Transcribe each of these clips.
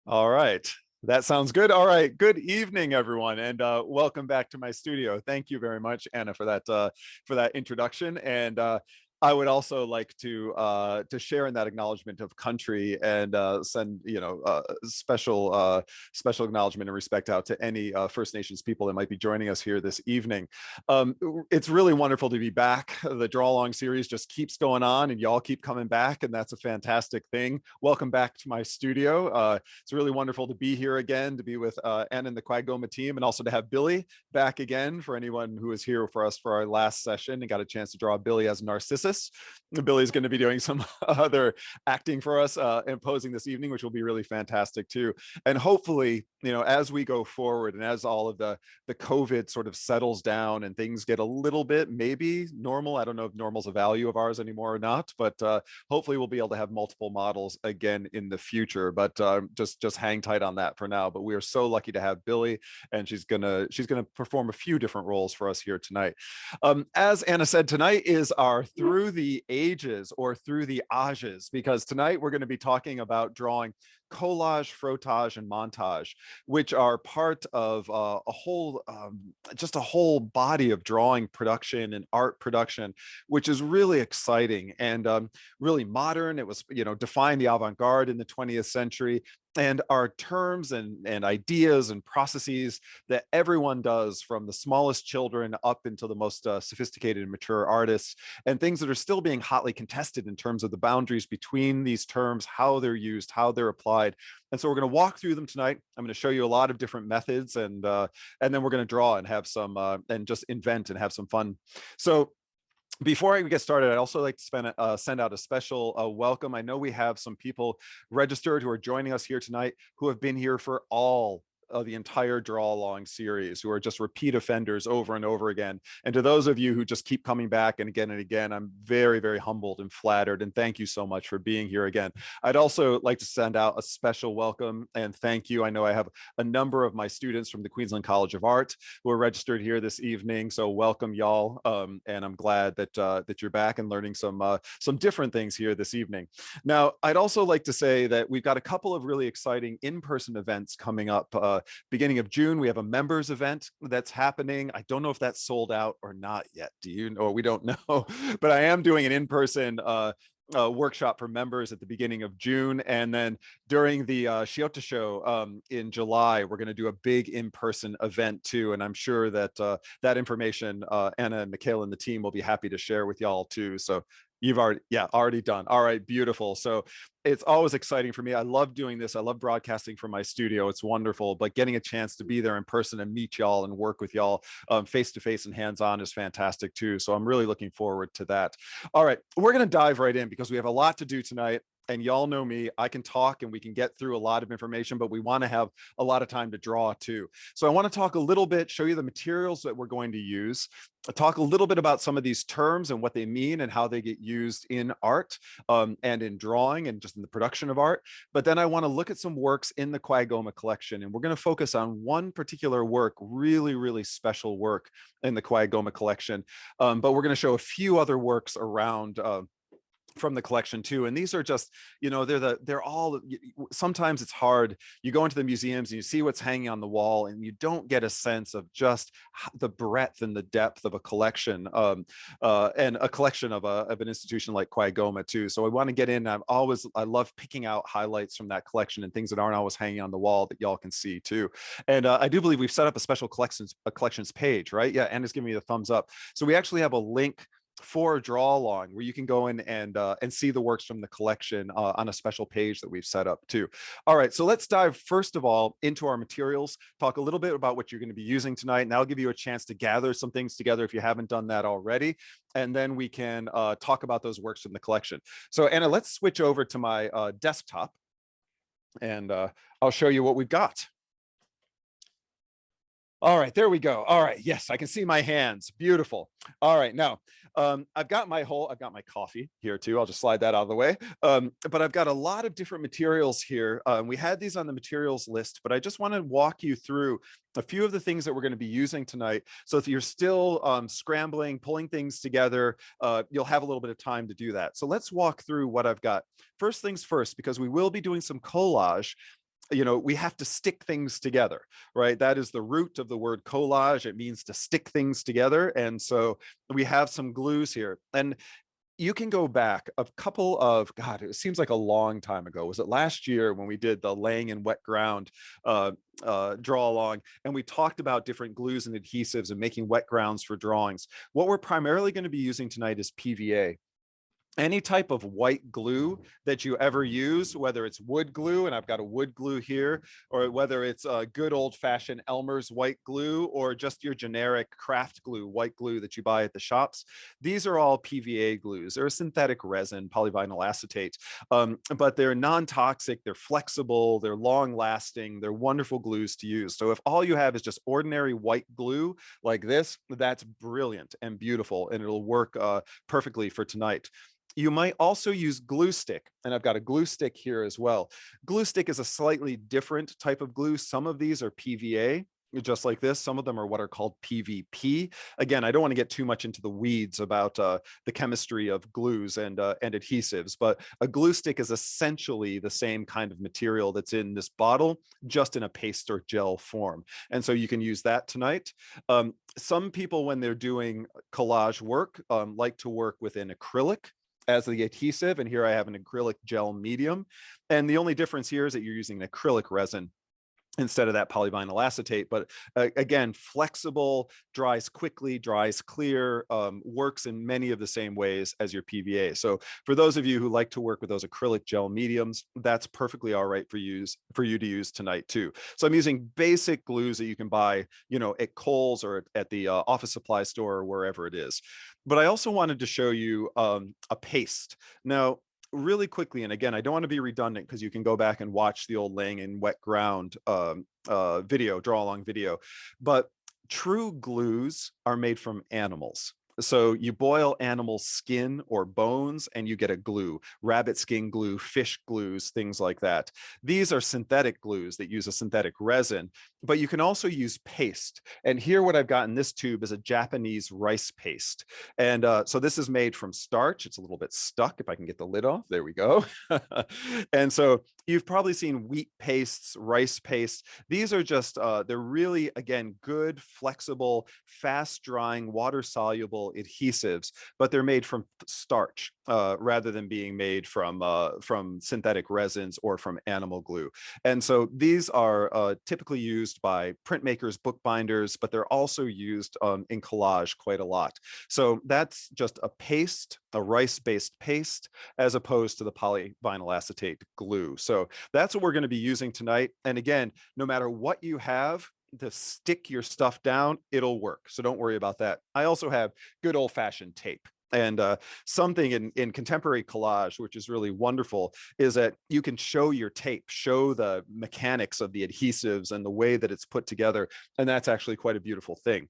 All right. That sounds good. All right. Good evening, everyone, and welcome back to my studio. Thank you very much, Anna, for that introduction. And I would also like to share in that acknowledgement of country and send special acknowledgement and respect out to any First Nations people that might be joining us here this evening. It's really wonderful to be back. The Draw Along series just keeps going on, and y'all keep coming back, and that's a fantastic thing. Welcome back to my studio. It's really wonderful to be here again, to be with Ann and the Quigoma team, and also to have Billy back again for anyone who was here for us for our last session and got a chance to draw Billy as Narcissus. Billy's going to be doing some other acting for us and posing this evening, which will be really fantastic too. And hopefully, as we go forward and as all of the COVID sort of settles down and things get a little bit maybe normal. I don't know if normal's a value of ours anymore or not, but hopefully we'll be able to have multiple models again in the future. But just hang tight on that for now. But we are so lucky to have Billy, and she's gonna perform a few different roles for us here tonight. As Anna said, tonight is our Through the Ages or Through the Ages, because tonight we're going to be talking about drawing collage, frottage, and montage, which are part of just a whole body of drawing production and art production, which is really exciting and really modern. It was, defined the avant-garde in the 20th century, and are terms and ideas and processes that everyone does, from the smallest children up into the most sophisticated and mature artists, and things that are still being hotly contested in terms of the boundaries between these terms, how they're used, how they're applied. And so we're going to walk through them tonight. I'm going to show you a lot of different methods, and then we're going to draw and have some and just invent and have some fun. So before I get started, I'd also like to send out a special welcome. I know we have some people registered who are joining us here tonight who have been here for all of the entire Draw Along series, who are just repeat offenders over and over again. And to those of you who just keep coming back and again, I'm very, very humbled and flattered. And thank you so much for being here again. I'd also like to send out a special welcome and thank you. I know I have a number of my students from the Queensland College of Art who are registered here this evening. So welcome, y'all. And I'm glad that you're back and learning some different things here this evening. Now, I'd also like to say that we've got a couple of really exciting in-person events coming up. Beginning of June, we have a members event that's happening. I don't know if that's sold out or not yet. Do you know? We don't know, but I am doing an in-person workshop for members at the beginning of June. And then during the Shiota show in July, we're going to do a big in-person event too. And I'm sure that that information Anna and Michaela and the team will be happy to share with y'all too. So you've already done. All right, beautiful. So it's always exciting for me. I love doing this. I love broadcasting from my studio. It's wonderful, but getting a chance to be there in person and meet y'all and work with y'all face to face and hands on is fantastic too. So I'm really looking forward to that. All right, we're going to dive right in because we have a lot to do tonight. And y'all know me, I can talk and we can get through a lot of information, but we want to have a lot of time to draw too. So I want to talk a little bit, show you the materials that we're going to use, talk a little bit about some of these terms and what they mean and how they get used in art and in drawing and just in the production of art. But then I want to look at some works in the Quigoma collection, and we're going to focus on one particular work, really, really special work in the Quigoma collection. But we're going to show a few other works around from the collection too. And these are just, they're all, sometimes it's hard. You go into the museums and you see what's hanging on the wall and you don't get a sense of just the breadth and the depth of a collection and a collection of an institution like Quigoma too. So I want to get in. I love picking out highlights from that collection and things that aren't always hanging on the wall that y'all can see too. And I do believe we've set up a special collections page, right? Yeah, Anna's giving me the thumbs up. So we actually have a link for a draw along where you can go in and see the works from the collection on a special page that we've set up too. All right, so let's dive first of all into our materials, talk a little bit about what you're going to be using tonight, and that'll give you a chance to gather some things together if you haven't done that already. And then we can talk about those works from the collection. So Anna, let's switch over to my desktop and I'll show you what we've got. All right, there we go. All right, yes, I can see my hands. Beautiful. All right, now I've got my coffee here too. I'll just slide that out of the way. But I've got a lot of different materials here. We had these on the materials list, but I just want to walk you through a few of the things that we're going to be using tonight. So if you're still scrambling, pulling things together, you'll have a little bit of time to do that. So let's walk through what I've got. First things first, because we will be doing some collage. we have to stick things together, right? That is the root of the word collage. It means to stick things together. And so we have some glues here. And you can go back a couple of, God, it seems like a long time ago. Was it last year when we did the laying in wet ground draw along, and we talked about different glues and adhesives and making wet grounds for drawings. What we're primarily going to be using tonight is PVA. Any type of white glue that you ever use, whether it's wood glue, and I've got a wood glue here, or whether it's a good old fashioned Elmer's white glue, or just your generic craft glue, white glue that you buy at the shops. These are all PVA glues. They're a synthetic resin, polyvinyl acetate, but they're non-toxic, they're flexible, they're long lasting, they're wonderful glues to use. So if all you have is just ordinary white glue like this, that's brilliant and beautiful, and it'll work perfectly for tonight. You might also use glue stick, and I've got a glue stick here as well. Glue stick is a slightly different type of glue. Some of these are PVA, just like this. Some of them are what are called PVP. Again, I don't want to get too much into the weeds about the chemistry of glues and adhesives, but a glue stick is essentially the same kind of material that's in this bottle, just in a paste or gel form. And so you can use that tonight. Some people, when they're doing collage work, like to work with an acrylic as the adhesive. And here I have an acrylic gel medium. And the only difference here is that you're using an acrylic resin instead of that polyvinyl acetate. But again, flexible, dries quickly, dries clear, works in many of the same ways as your PVA. So for those of you who like to work with those acrylic gel mediums, that's perfectly all right for you to use tonight too. So I'm using basic glues that you can buy, at Kohl's or at the office supply store or wherever it is. But I also wanted to show you a paste. Now, really quickly, and again, I don't want to be redundant because you can go back and watch the old laying in wet ground video, draw along video, but true glues are made from animals. So you boil animal skin or bones and you get a glue, rabbit skin glue, fish glues, things like that. These are synthetic glues that use a synthetic resin, but you can also use paste. And here what I've got in this tube is a Japanese rice paste. And so this is made from starch. It's a little bit stuck. If I can get the lid off, there we go. And so you've probably seen wheat pastes, rice paste. These are just, they're really, again, good, flexible, fast drying, water soluble adhesives, but they're made from starch rather than being made from synthetic resins or from animal glue. And so these are typically used by printmakers, bookbinders, but they're also used in collage quite a lot. So that's just a paste, a rice-based paste, as opposed to the polyvinyl acetate glue. So that's what we're going to be using tonight. And again, no matter what you have to stick your stuff down, it'll work. So don't worry about that. I also have good old-fashioned tape. And something in contemporary collage, which is really wonderful, is that you can show your tape, show the mechanics of the adhesives and the way that it's put together. And that's actually quite a beautiful thing.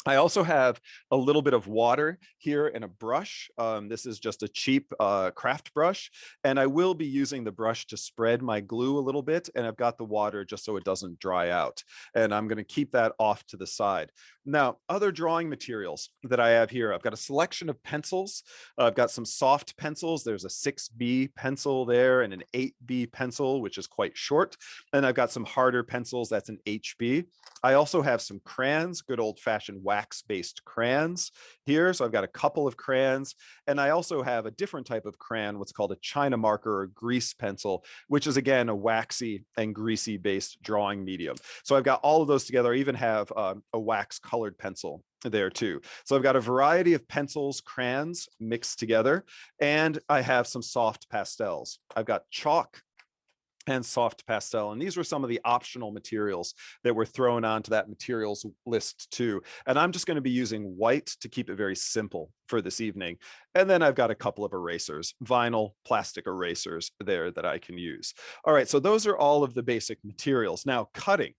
I also have a little bit of water here and a brush. This is just a cheap craft brush, and I will be using the brush to spread my glue a little bit, and I've got the water just so it doesn't dry out, and I'm going to keep that off to the side. Now, other drawing materials that I have here, I've got a selection of pencils. I've got some soft pencils. There's a 6B pencil there and an 8B pencil, which is quite short, and I've got some harder pencils. That's an HB. I also have some crayons, good old-fashioned wax-based crayons here. So I've got a couple of crayons, and I also have a different type of crayon, what's called a China marker or grease pencil, which is again a waxy and greasy based drawing medium. So I've got all of those together. I even have a wax colored pencil there too. So I've got a variety of pencils, crayons mixed together, and I have some soft pastels. I've got chalk and soft pastel. And these were some of the optional materials that were thrown onto that materials list too. And I'm just going to be using white to keep it very simple for this evening. And then I've got a couple of erasers, vinyl, plastic erasers there that I can use. All right, so those are all of the basic materials. Now, cutting.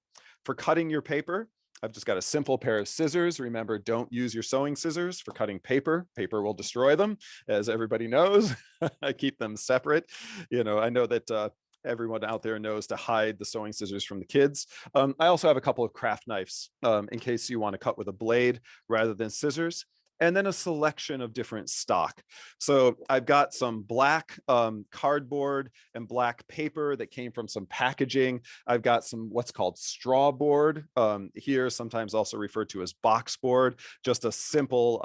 For cutting your paper, I've just got a simple pair of scissors. Remember, don't use your sewing scissors for cutting paper. Paper will destroy them, as everybody knows. I keep them separate. I know that everyone out there knows to hide the sewing scissors from the kids. I also have a couple of craft knives in case you want to cut with a blade rather than scissors. and then a selection of different stock. So I've got some black cardboard and black paper that came from some packaging. I've got some what's called straw board, here sometimes also referred to as box board, just a simple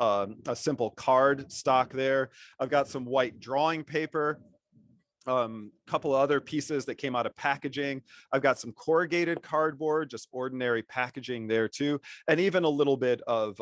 card stock there. I've got some white drawing paper, couple of other pieces that came out of packaging. I've got some corrugated cardboard, just ordinary packaging there too, and even a little bit of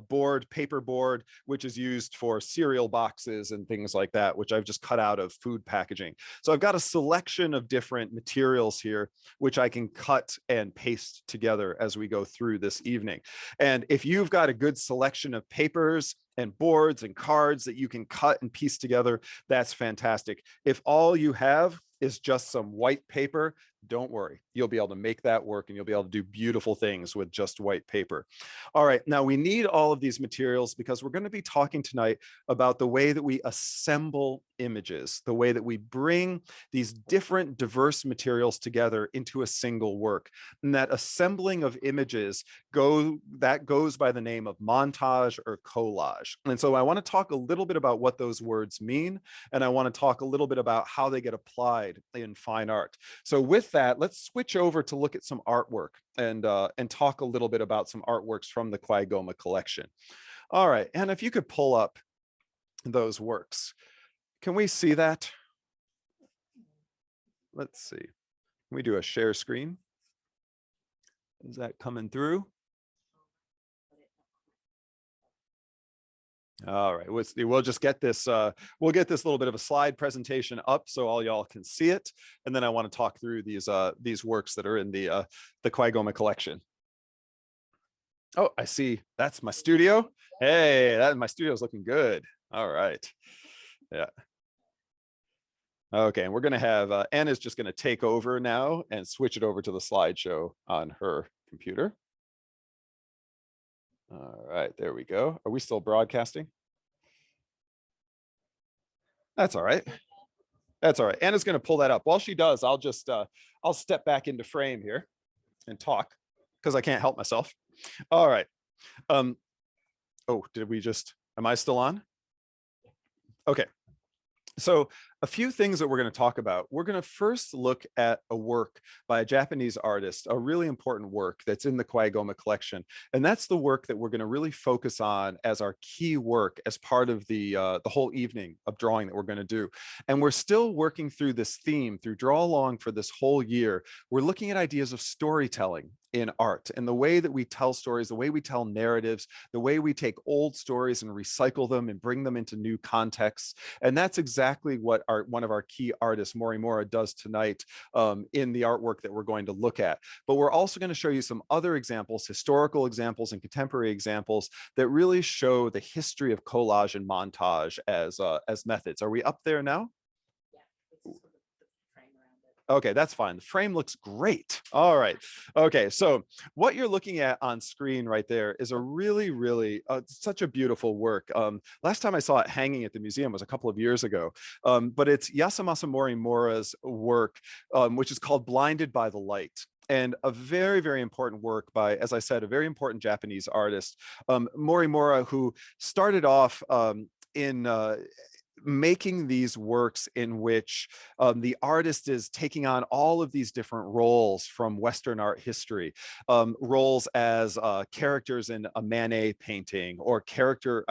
board, paperboard, which is used for cereal boxes and things like that, which I've just cut out of food packaging. So I've got a selection of different materials here, which I can cut and paste together as we go through this evening. And if you've got a good selection of papers and boards and cards that you can cut and piece together, that's fantastic. If all you have is just some white paper, don't worry, you'll be able to make that work and you'll be able to do beautiful things with just white paper. All right, now we need all of these materials because we're going to be talking tonight about the way that we assemble images, the way that we bring these different diverse materials together into a single work. And that assembling of images goes by the name of montage or collage. And so I want to talk a little bit about what those words mean, and I want to talk a little bit about how they get applied in fine art. So with that, let's switch over to look at some artwork and talk a little bit about some artworks from the Quigoma collection. All right, and if you could pull up those works. Can we see that? Let's see. Can we do a share screen? Is that coming through? All right, we'll just get this, we'll get this little bit of a slide presentation up so all y'all can see it. And then I want to talk through these works that are in the Quigoma collection. Oh, I see. That's my studio. Hey, my studio is looking good. All right. Yeah. Okay, and we're going to have Anna's just going to take over now and switch it over to the slideshow on her computer. All right, there we go. Are we still broadcasting? That's all right. That's all right. Anna's going to pull that up. While she does, I'll just I'll step back into frame here and talk because I can't help myself. All right. Oh, am I still on? Okay. So a few things that we're going to talk about. We're going to first look at a work by a Japanese artist, a really important work that's in the Quigoma collection. And that's the work that we're going to really focus on as our key work as part of the whole evening of drawing that we're going to do. And we're still working through this theme, through Draw Along for this whole year. We're looking at ideas of storytelling in art and the way that we tell stories, the way we tell narratives, the way we take old stories and recycle them and bring them into new contexts. And that's exactly what one of our key artists, Morimura, does tonight in the artwork that we're going to look at. But we're also going to show you some other examples, historical examples and contemporary examples that really show the history of collage and montage as methods. Are we up there now? Okay, that's fine. The frame looks great. All right. Okay, so what you're looking at on screen right there is a really, such a beautiful work. Last time I saw it hanging at the museum was a couple of years ago, but it's Yasamasa Morimura's work, which is called Blinded by the Light. And a very important work by, as I said, a very important Japanese artist, Morimura, who started off in making these works in which the artist is taking on all of these different roles from Western art history, roles as characters in a Manet painting, or character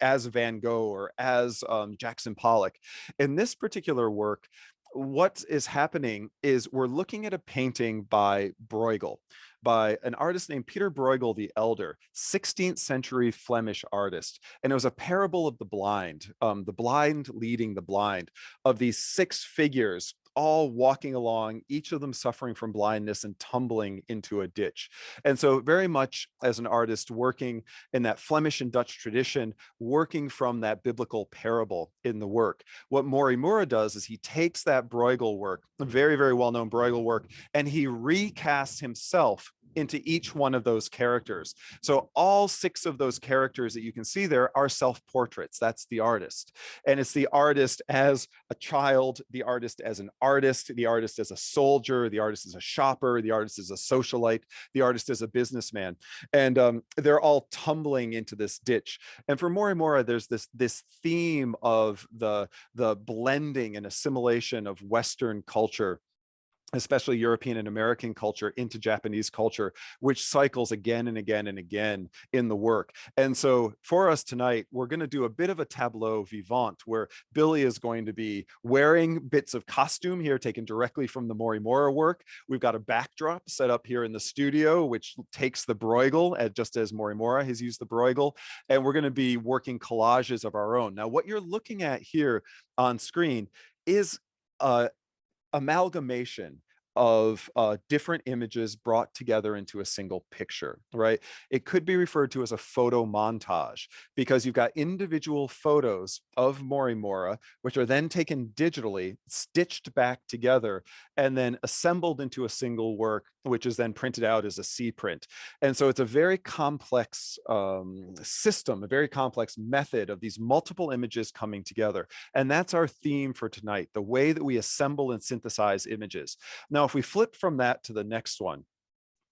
as Van Gogh, or as Jackson Pollock. In this particular work, what is happening is we're looking at a painting by Bruegel, by an artist named Peter Bruegel the Elder, 16th century Flemish artist. And it was a parable of the blind leading the blind, of these 6 figures all walking along, each of them suffering from blindness and tumbling into a ditch. And so very much as an artist working in that Flemish and Dutch tradition, working from that biblical parable in the work, what Morimura does is he takes that Bruegel work, a very well-known Bruegel work, and he recasts himself into each one of those characters. So all 6 of those characters that you can see there are self-portraits. That's the artist. And it's the artist as a child, the artist as an artist, the artist as a soldier, the artist as a shopper, the artist as a socialite, the artist as a businessman. And they're all tumbling into this ditch. And for Morimura, there's this theme of the blending and assimilation of Western culture, especially European and American culture, into Japanese culture, which cycles again and again and again in the work. And so for us tonight, we're going to do a bit of a tableau vivant where Billy is going to be wearing bits of costume here taken directly from the Morimura work. We've got a backdrop set up here in the studio, which takes the Bruegel, just as Morimura has used the Bruegel. And we're going to be working collages of our own. Now, what you're looking at here on screen is amalgamation of different images brought together into a single picture, right? It could be referred to as a photo montage because you've got individual photos of Morimura, which are then taken digitally, stitched back together, and then assembled into a single work, which is then printed out as a C print. And so it's a very complex system, a very complex method of these multiple images coming together. And that's our theme for tonight, the way that we assemble and synthesize images. Now, if we flip from that to the next one,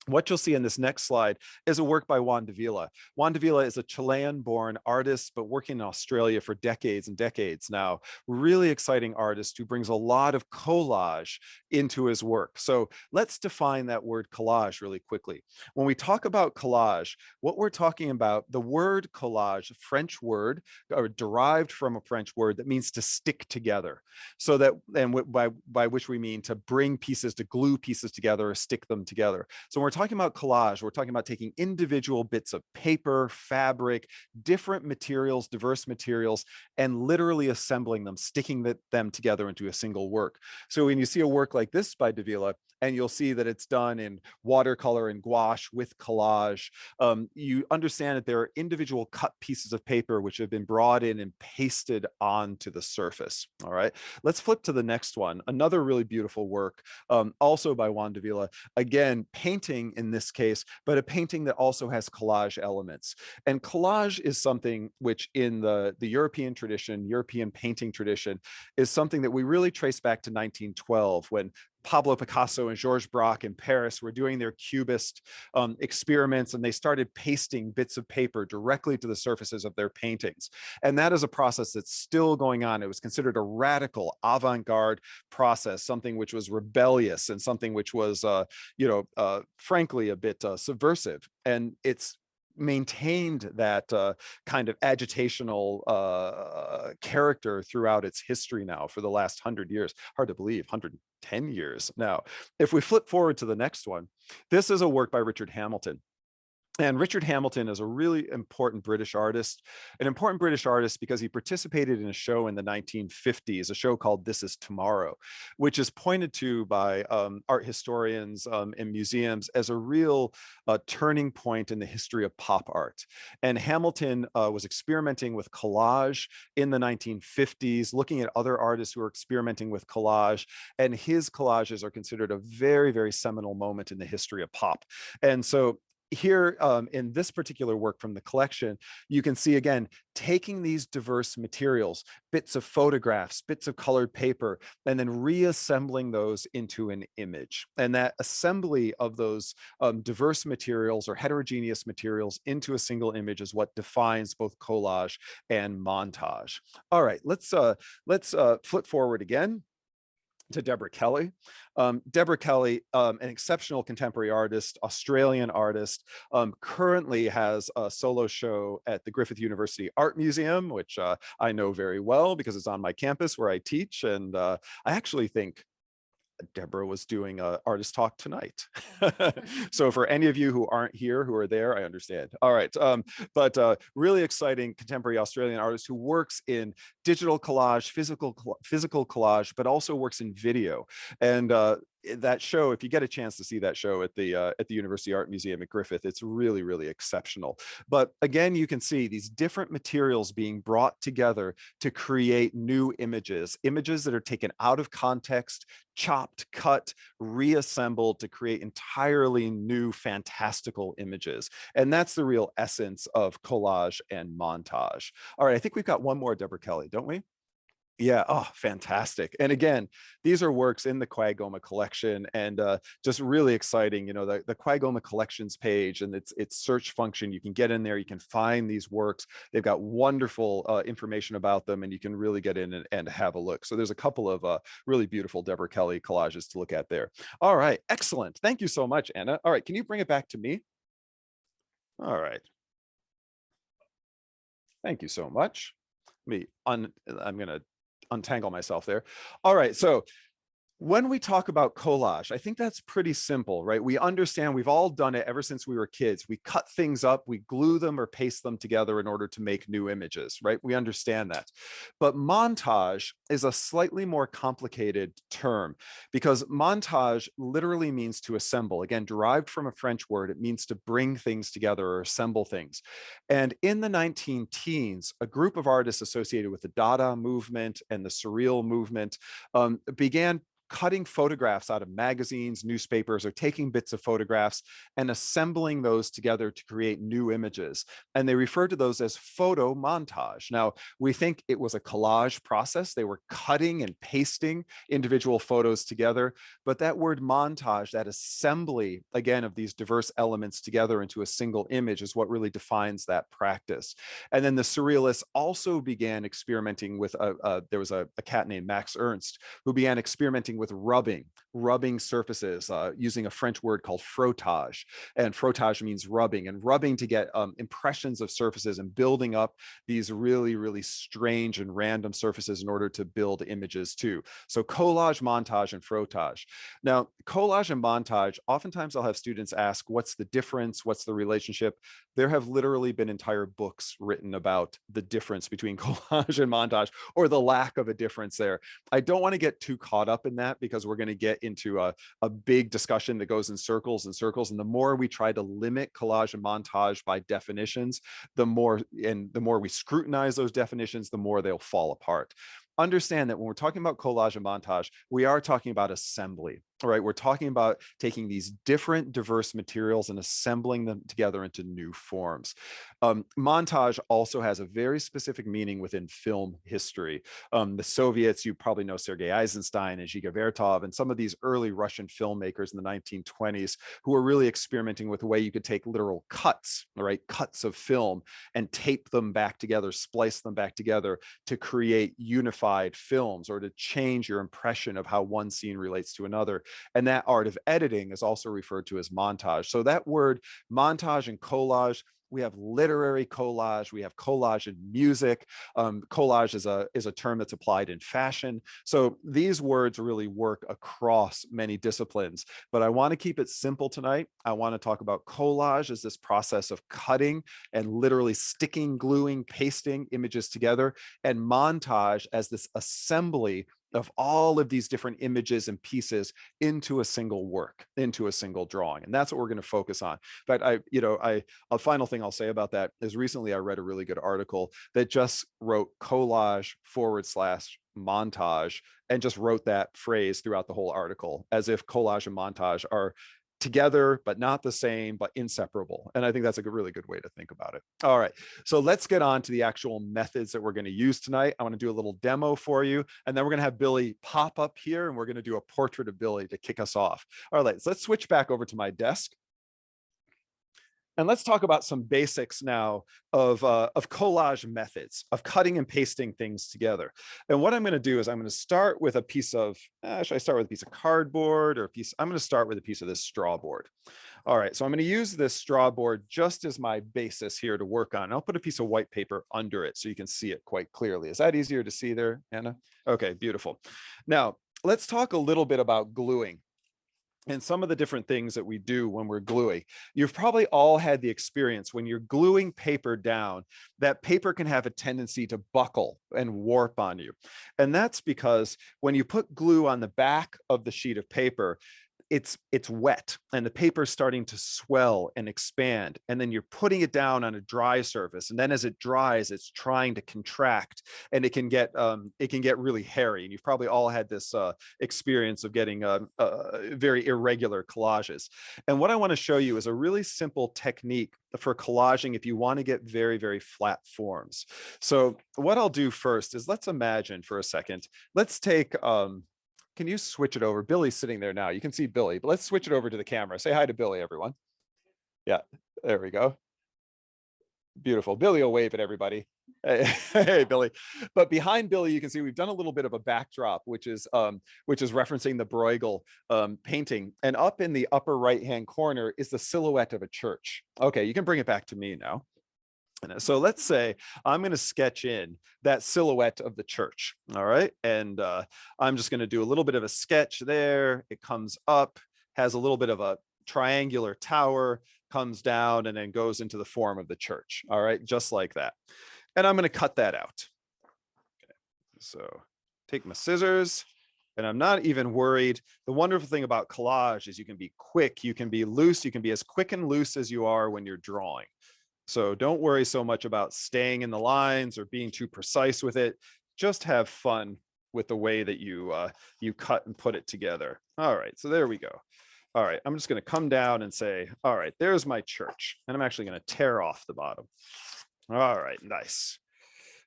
what you'll see in this next slide is a work by Juan Davila. Juan Davila is a Chilean-born artist, but working in Australia for decades and decades now. Really exciting artist who brings a lot of collage into his work. So let's define that word collage really quickly. When we talk about collage, what we're talking about, the word collage, a French word, or derived from a French word that means to stick together. So that, and by which we mean to bring pieces, to glue pieces together or stick them together. So when we're talking about collage, we're talking about taking individual bits of paper, fabric, different materials, diverse materials, and literally assembling them, sticking them together into a single work. So when you see a work like this by Davila, and you'll see that it's done in watercolor and gouache with collage, you understand that there are individual cut pieces of paper which have been brought in and pasted onto the surface. All right, let's flip to the next one. Another really beautiful work, also by Juan Davila. Again, painting in this case, but a painting that also has collage elements. And collage is something which in the European tradition, European painting tradition, is something that we really trace back to 1912 when Pablo Picasso and Georges Braque in Paris were doing their cubist experiments, and they started pasting bits of paper directly to the surfaces of their paintings. And that is a process that's still going on. It was considered a radical avant-garde process, something which was rebellious and something which was, frankly, a bit subversive. And it's maintained that kind of agitational character throughout its history now for the last 100 years. Hard to believe, 110 years now. If we flip forward to the next one, this is a work by Richard Hamilton. And Richard Hamilton is a really important British artist, because he participated in a show in the 1950s, a show called This Is Tomorrow, which is pointed to by art historians and museums as a real turning point in the history of pop art. And Hamilton was experimenting with collage in the 1950s, looking at other artists who were experimenting with collage, and his collages are considered a very, very seminal moment in the history of pop. And so here in this particular work from the collection, you can see again, taking these diverse materials, bits of photographs, bits of colored paper, and then reassembling those into an image. And that assembly of those diverse materials or heterogeneous materials into a single image is what defines both collage and montage. All right, let's flip forward again to Deborah Kelly. Deborah Kelly, an exceptional contemporary artist, Australian artist, currently has a solo show at the Griffith University Art Museum, which I know very well because it's on my campus where I teach. And I actually think Deborah was doing an artist talk tonight. So for any of you who aren't here, who are there, I understand. All right, but really exciting contemporary Australian artist who works in digital collage, physical collage, but also works in video. And that show, if you get a chance to see that show at the University Art Museum at Griffith, it's really, really exceptional. But again, you can see these different materials being brought together to create new images that are taken out of context, chopped, cut, reassembled to create entirely new, fantastical images. And that's the real essence of collage and montage. All right, I think we've got one more, Deborah Kelly, don't we? Yeah, oh, fantastic. And again, these are works in the QAGOMA collection, and just really exciting. You know, the Quigoma Collections page and its search function, you can get in there, you can find these works. They've got wonderful information about them, and you can really get in and have a look. So there's a couple of really beautiful Deborah Kelly collages to look at there. All right, excellent. Thank you so much, Anna. All right, can you bring it back to me? All right. Thank you so much. I'm going to untangle myself there. All right, so when we talk about collage, I think that's pretty simple, right? We understand, we've all done it ever since we were kids. We cut things up, we glue them or paste them together in order to make new images, right? We understand that. But montage is a slightly more complicated term because montage literally means to assemble. Again, derived from a French word, it means to bring things together or assemble things. And in the 19 teens, a group of artists associated with the Dada movement and the Surreal movement began cutting photographs out of magazines, newspapers, or taking bits of photographs and assembling those together to create new images. And they refer to those as photo montage. Now, we think it was a collage process. They were cutting and pasting individual photos together, but that word montage, that assembly, again, of these diverse elements together into a single image is what really defines that practice. And then the Surrealists also began experimenting with, there was a cat named Max Ernst who began experimenting with rubbing surfaces using a French word called frottage. And frottage means rubbing, and rubbing to get impressions of surfaces and building up these really, really strange and random surfaces in order to build images too. So collage, montage, and frottage. Now, collage and montage, oftentimes I'll have students ask, what's the difference? What's the relationship? There have literally been entire books written about the difference between collage and montage, or the lack of a difference there. I don't want to get too caught up in that because we're going to get into a big discussion that goes in circles and circles. And the more we try to limit collage and montage by definitions, the more we scrutinize those definitions, the more they'll fall apart. Understand that when we're talking about collage and montage, we are talking about assembly. All right, we're talking about taking these different diverse materials and assembling them together into new forms. Montage also has a very specific meaning within film history. The Soviets, you probably know Sergei Eisenstein and Zhiga Vertov and some of these early Russian filmmakers in the 1920s who were really experimenting with the way you could take literal cuts, right, cuts of film and tape them back together, splice them back together to create unified films or to change your impression of how one scene relates to another. And that art of editing is also referred to as montage. So that word montage and collage, we have literary collage, we have collage in music. Collage is a term that's applied in fashion. So these words really work across many disciplines, but I want to keep it simple tonight. I want to talk about collage as this process of cutting and literally sticking, gluing, pasting images together, and montage as this assembly of all of these different images and pieces into a single work, into a single drawing. And that's what we're going to focus on. In fact, a final thing I'll say about that is recently I read a really good article that just wrote collage / montage and just wrote that phrase throughout the whole article as if collage and montage are together, but not the same, but inseparable. And I think that's a really good way to think about it. All right, so let's get on to the actual methods that we're going to use tonight. I want to do a little demo for you, and then we're going to have Billy pop up here, and we're going to do a portrait of Billy to kick us off. All right, so let's switch back over to my desk. And let's talk about some basics now of collage methods, of cutting and pasting things together. And what I'm going to do is I'm going to start with a piece of, should I start with a piece of cardboard or a piece? I'm going to start with a piece of this straw board. All right, so I'm going to use this straw board just as my basis here to work on. I'll put a piece of white paper under it so you can see it quite clearly. Is that easier to see there, Anna? Okay, beautiful. Now, let's talk a little bit about gluing. and some of the different things that we do when we're gluing. You've probably all had the experience when you're gluing paper down, that paper can have a tendency to buckle and warp on you. And that's because when you put glue on the back of the sheet of paper, it's wet and the paper is starting to swell and expand, and then you're putting it down on a dry surface, and then as it dries it's trying to contract, and it can get really hairy. And you've probably all had this experience of getting very irregular collages. And what I want to show you is a really simple technique for collaging if you want to get very, very flat forms. So what I'll do first is, let's imagine for a second, let's take can you switch it over? Billy's sitting there now. You can see Billy, but let's switch it over to the camera. Say hi to Billy, everyone. Yeah, there we go. Beautiful. Billy will wave at everybody. Hey, Billy. But behind Billy, you can see we've done a little bit of a backdrop, which is referencing the Bruegel painting. And up in the upper right-hand corner is the silhouette of a church. Okay, you can bring it back to me now. So let's say I'm going to sketch in that silhouette of the church. All right. And I'm just going to do a little bit of a sketch there. It comes up, has a little bit of a triangular tower, comes down, and then goes into the form of the church. All right. Just like that. And I'm going to cut that out. Okay. So take my scissors. And I'm not even worried. The wonderful thing about collage is you can be quick, you can be loose, you can be as quick and loose as you are when you're drawing. So don't worry so much about staying in the lines or being too precise with it. Just have fun with the way that you cut and put it together. All right, so there we go. All right, I'm just going to come down and say, all right, there's my church. And I'm actually going to tear off the bottom. All right, nice.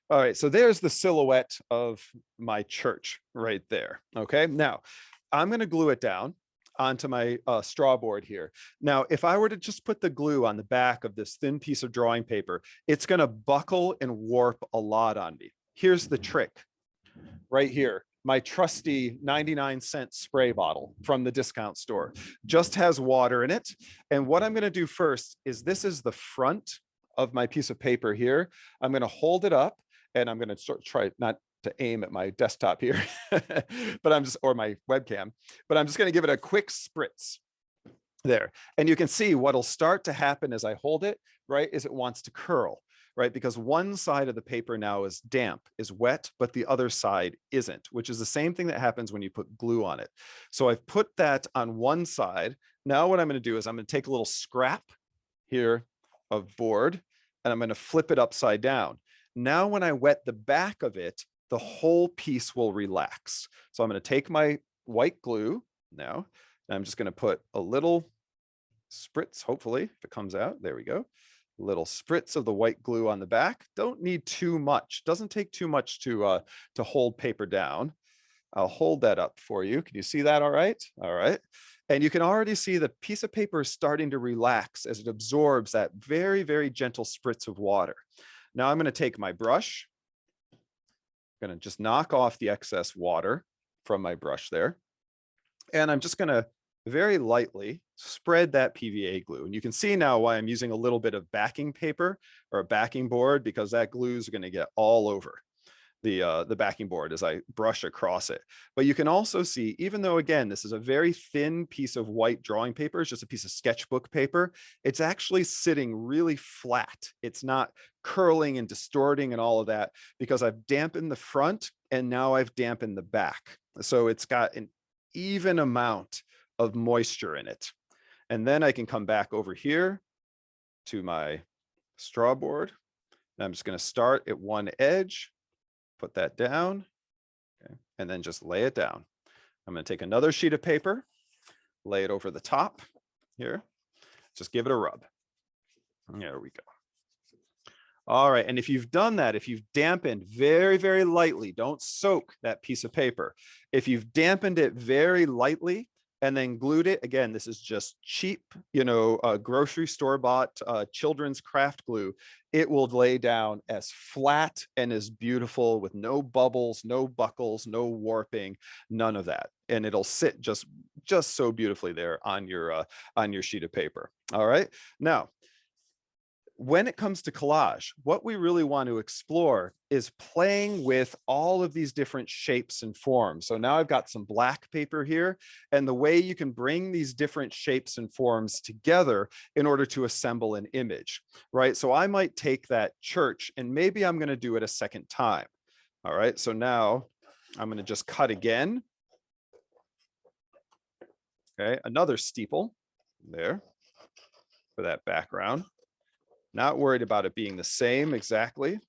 All right, so there's the silhouette of my church right there. Okay, now I'm going to glue it down onto my straw board here. Now, if I were to just put the glue on the back of this thin piece of drawing paper, it's going to buckle and warp a lot on me. Here's the trick right here. My trusty 99-cent spray bottle from the discount store just has water in it. And what I'm going to do first is, this is the front of my piece of paper here. I'm going to hold it up, and I'm going to try not to aim at my desktop here, but or my webcam, but I'm just going to give it a quick spritz there. And you can see what'll start to happen as I hold it, right, is it wants to curl, right? Because one side of the paper now is damp, is wet, but the other side isn't, which is the same thing that happens when you put glue on it. So I've put that on one side. Now what I'm going to do is I'm going to take a little scrap here of board, and I'm going to flip it upside down. Now, when I wet the back of it, the whole piece will relax. So I'm going to take my white glue now, and I'm just going to put a little spritz, hopefully, if it comes out, there we go. A little spritz of the white glue on the back. Don't need too much. Doesn't take too much to hold paper down. I'll hold that up for you. Can you see that all right? All right. And you can already see the piece of paper is starting to relax as it absorbs that very, very gentle spritz of water. Now I'm going to take my brush. I'm going to just knock off the excess water from my brush there. And I'm just going to very lightly spread that PVA glue. And you can see now why I'm using a little bit of backing paper or a backing board, because that glue is going to get all over the backing board as I brush across it. But you can also see, even though, again, this is a very thin piece of white drawing paper, it's just a piece of sketchbook paper, it's actually sitting really flat. It's not curling and distorting and all of that, because I've dampened the front and now I've dampened the back. So it's got an even amount of moisture in it. And then I can come back over here to my straw board. And I'm just going to start at one edge, put that down, okay, and then just lay it down. I'm going to take another sheet of paper, lay it over the top here, just give it a rub. There we go. All right, and if you've done that, if you've dampened very, very lightly, don't soak that piece of paper. If you've dampened it very lightly and then glued it, again, this is just cheap, grocery store bought children's craft glue. It will lay down as flat and as beautiful, with no bubbles, no buckles, no warping, none of that. And it'll sit just so beautifully there on your sheet of paper. All right. Now, when it comes to collage, what we really want to explore is playing with all of these different shapes and forms. So now I've got some black paper here, and the way you can bring these different shapes and forms together in order to assemble an image, right? So I might take that church and maybe I'm going to do it a second time. All right, so now I'm going to just cut again. Okay, another steeple there for that background. Not worried about it being the same exactly.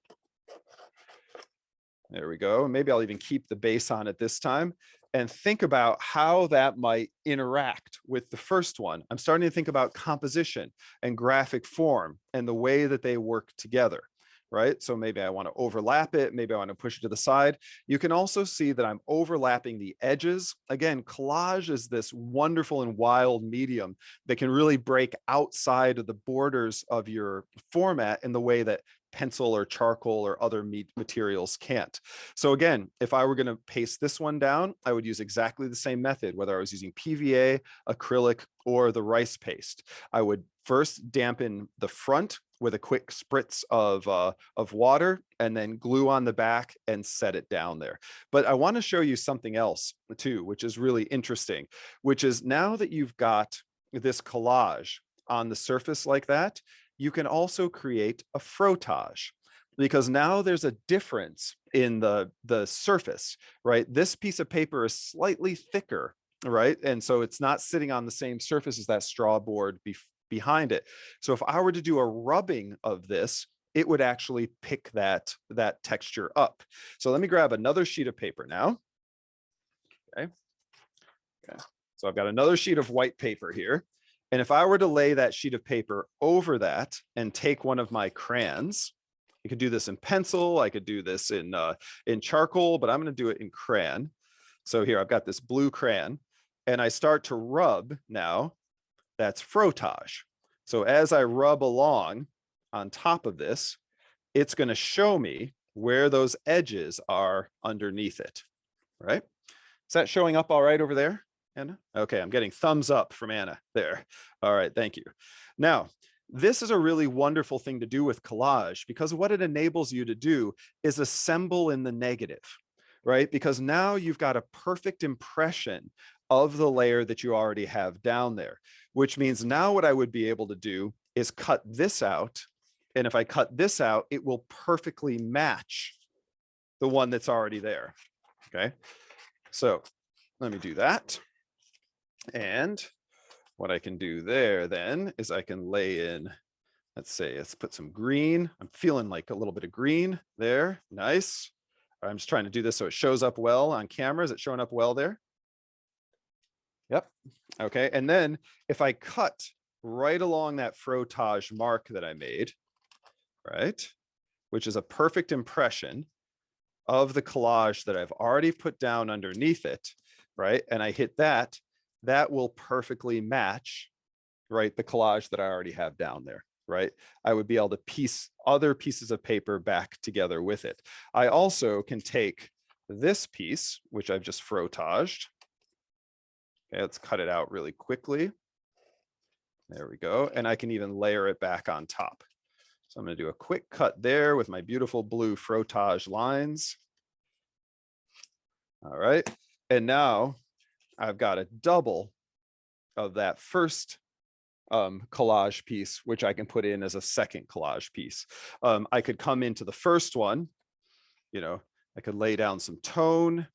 There we go. Maybe I'll even keep the base on it this time and think about how that might interact with the first one. I'm starting to think about composition and graphic form and the way that they work together, right? So maybe I want to overlap it. Maybe I want to push it to the side. You can also see that I'm overlapping the edges. Again, collage is this wonderful and wild medium that can really break outside of the borders of your format in the way that pencil or charcoal or other materials can't. So again, if I were going to paste this one down, I would use exactly the same method, whether I was using PVA, acrylic, or the rice paste. I would first dampen the front with a quick spritz of water and then glue on the back and set it down there. But I want to show you something else too, which is really interesting, which is now that you've got this collage on the surface like that, you can also create a frottage, because now there's a difference in the surface, right? This piece of paper is slightly thicker, right? And so it's not sitting on the same surface as that straw board behind it. So if I were to do a rubbing of this, it would actually pick that texture up. So let me grab another sheet of paper now. Okay. So I've got another sheet of white paper here. And if I were to lay that sheet of paper over that and take one of my crayons, you could do this in pencil, I could do this in charcoal, but I'm going to do it in crayon. So here I've got this blue crayon and I start to rub now. That's frottage. So as I rub along on top of this, it's going to show me where those edges are underneath it, right? Is that showing up all right over there, Anna? Okay, I'm getting thumbs up from Anna there. All right, thank you. Now, this is a really wonderful thing to do with collage, because what it enables you to do is assemble in the negative, right? Because now you've got a perfect impression of the layer that you already have down there, which means now what I would be able to do is cut this out. And if I cut this out, it will perfectly match the one that's already there. Okay, so let me do that. And what I can do there then is I can lay in, let's put some green. I'm feeling like a little bit of green there. Nice. I'm just trying to do this so it shows up well on camera. Is it showing up well there? Yep. Okay. And then if I cut right along that frottage mark that I made, right, which is a perfect impression of the collage that I've already put down underneath it, right, and I hit that, that will perfectly match, right, the collage that I already have down there, right? I would be able to piece other pieces of paper back together with it. I also can take this piece, which I've just frotaged. Okay, let's cut it out really quickly. There we go. And I can even layer it back on top. So I'm going to do a quick cut there with my beautiful blue frottage lines. All right. And now I've got a double of that first collage piece, which I can put in as a second collage piece. I could come into the first one, you know, I could lay down some tone.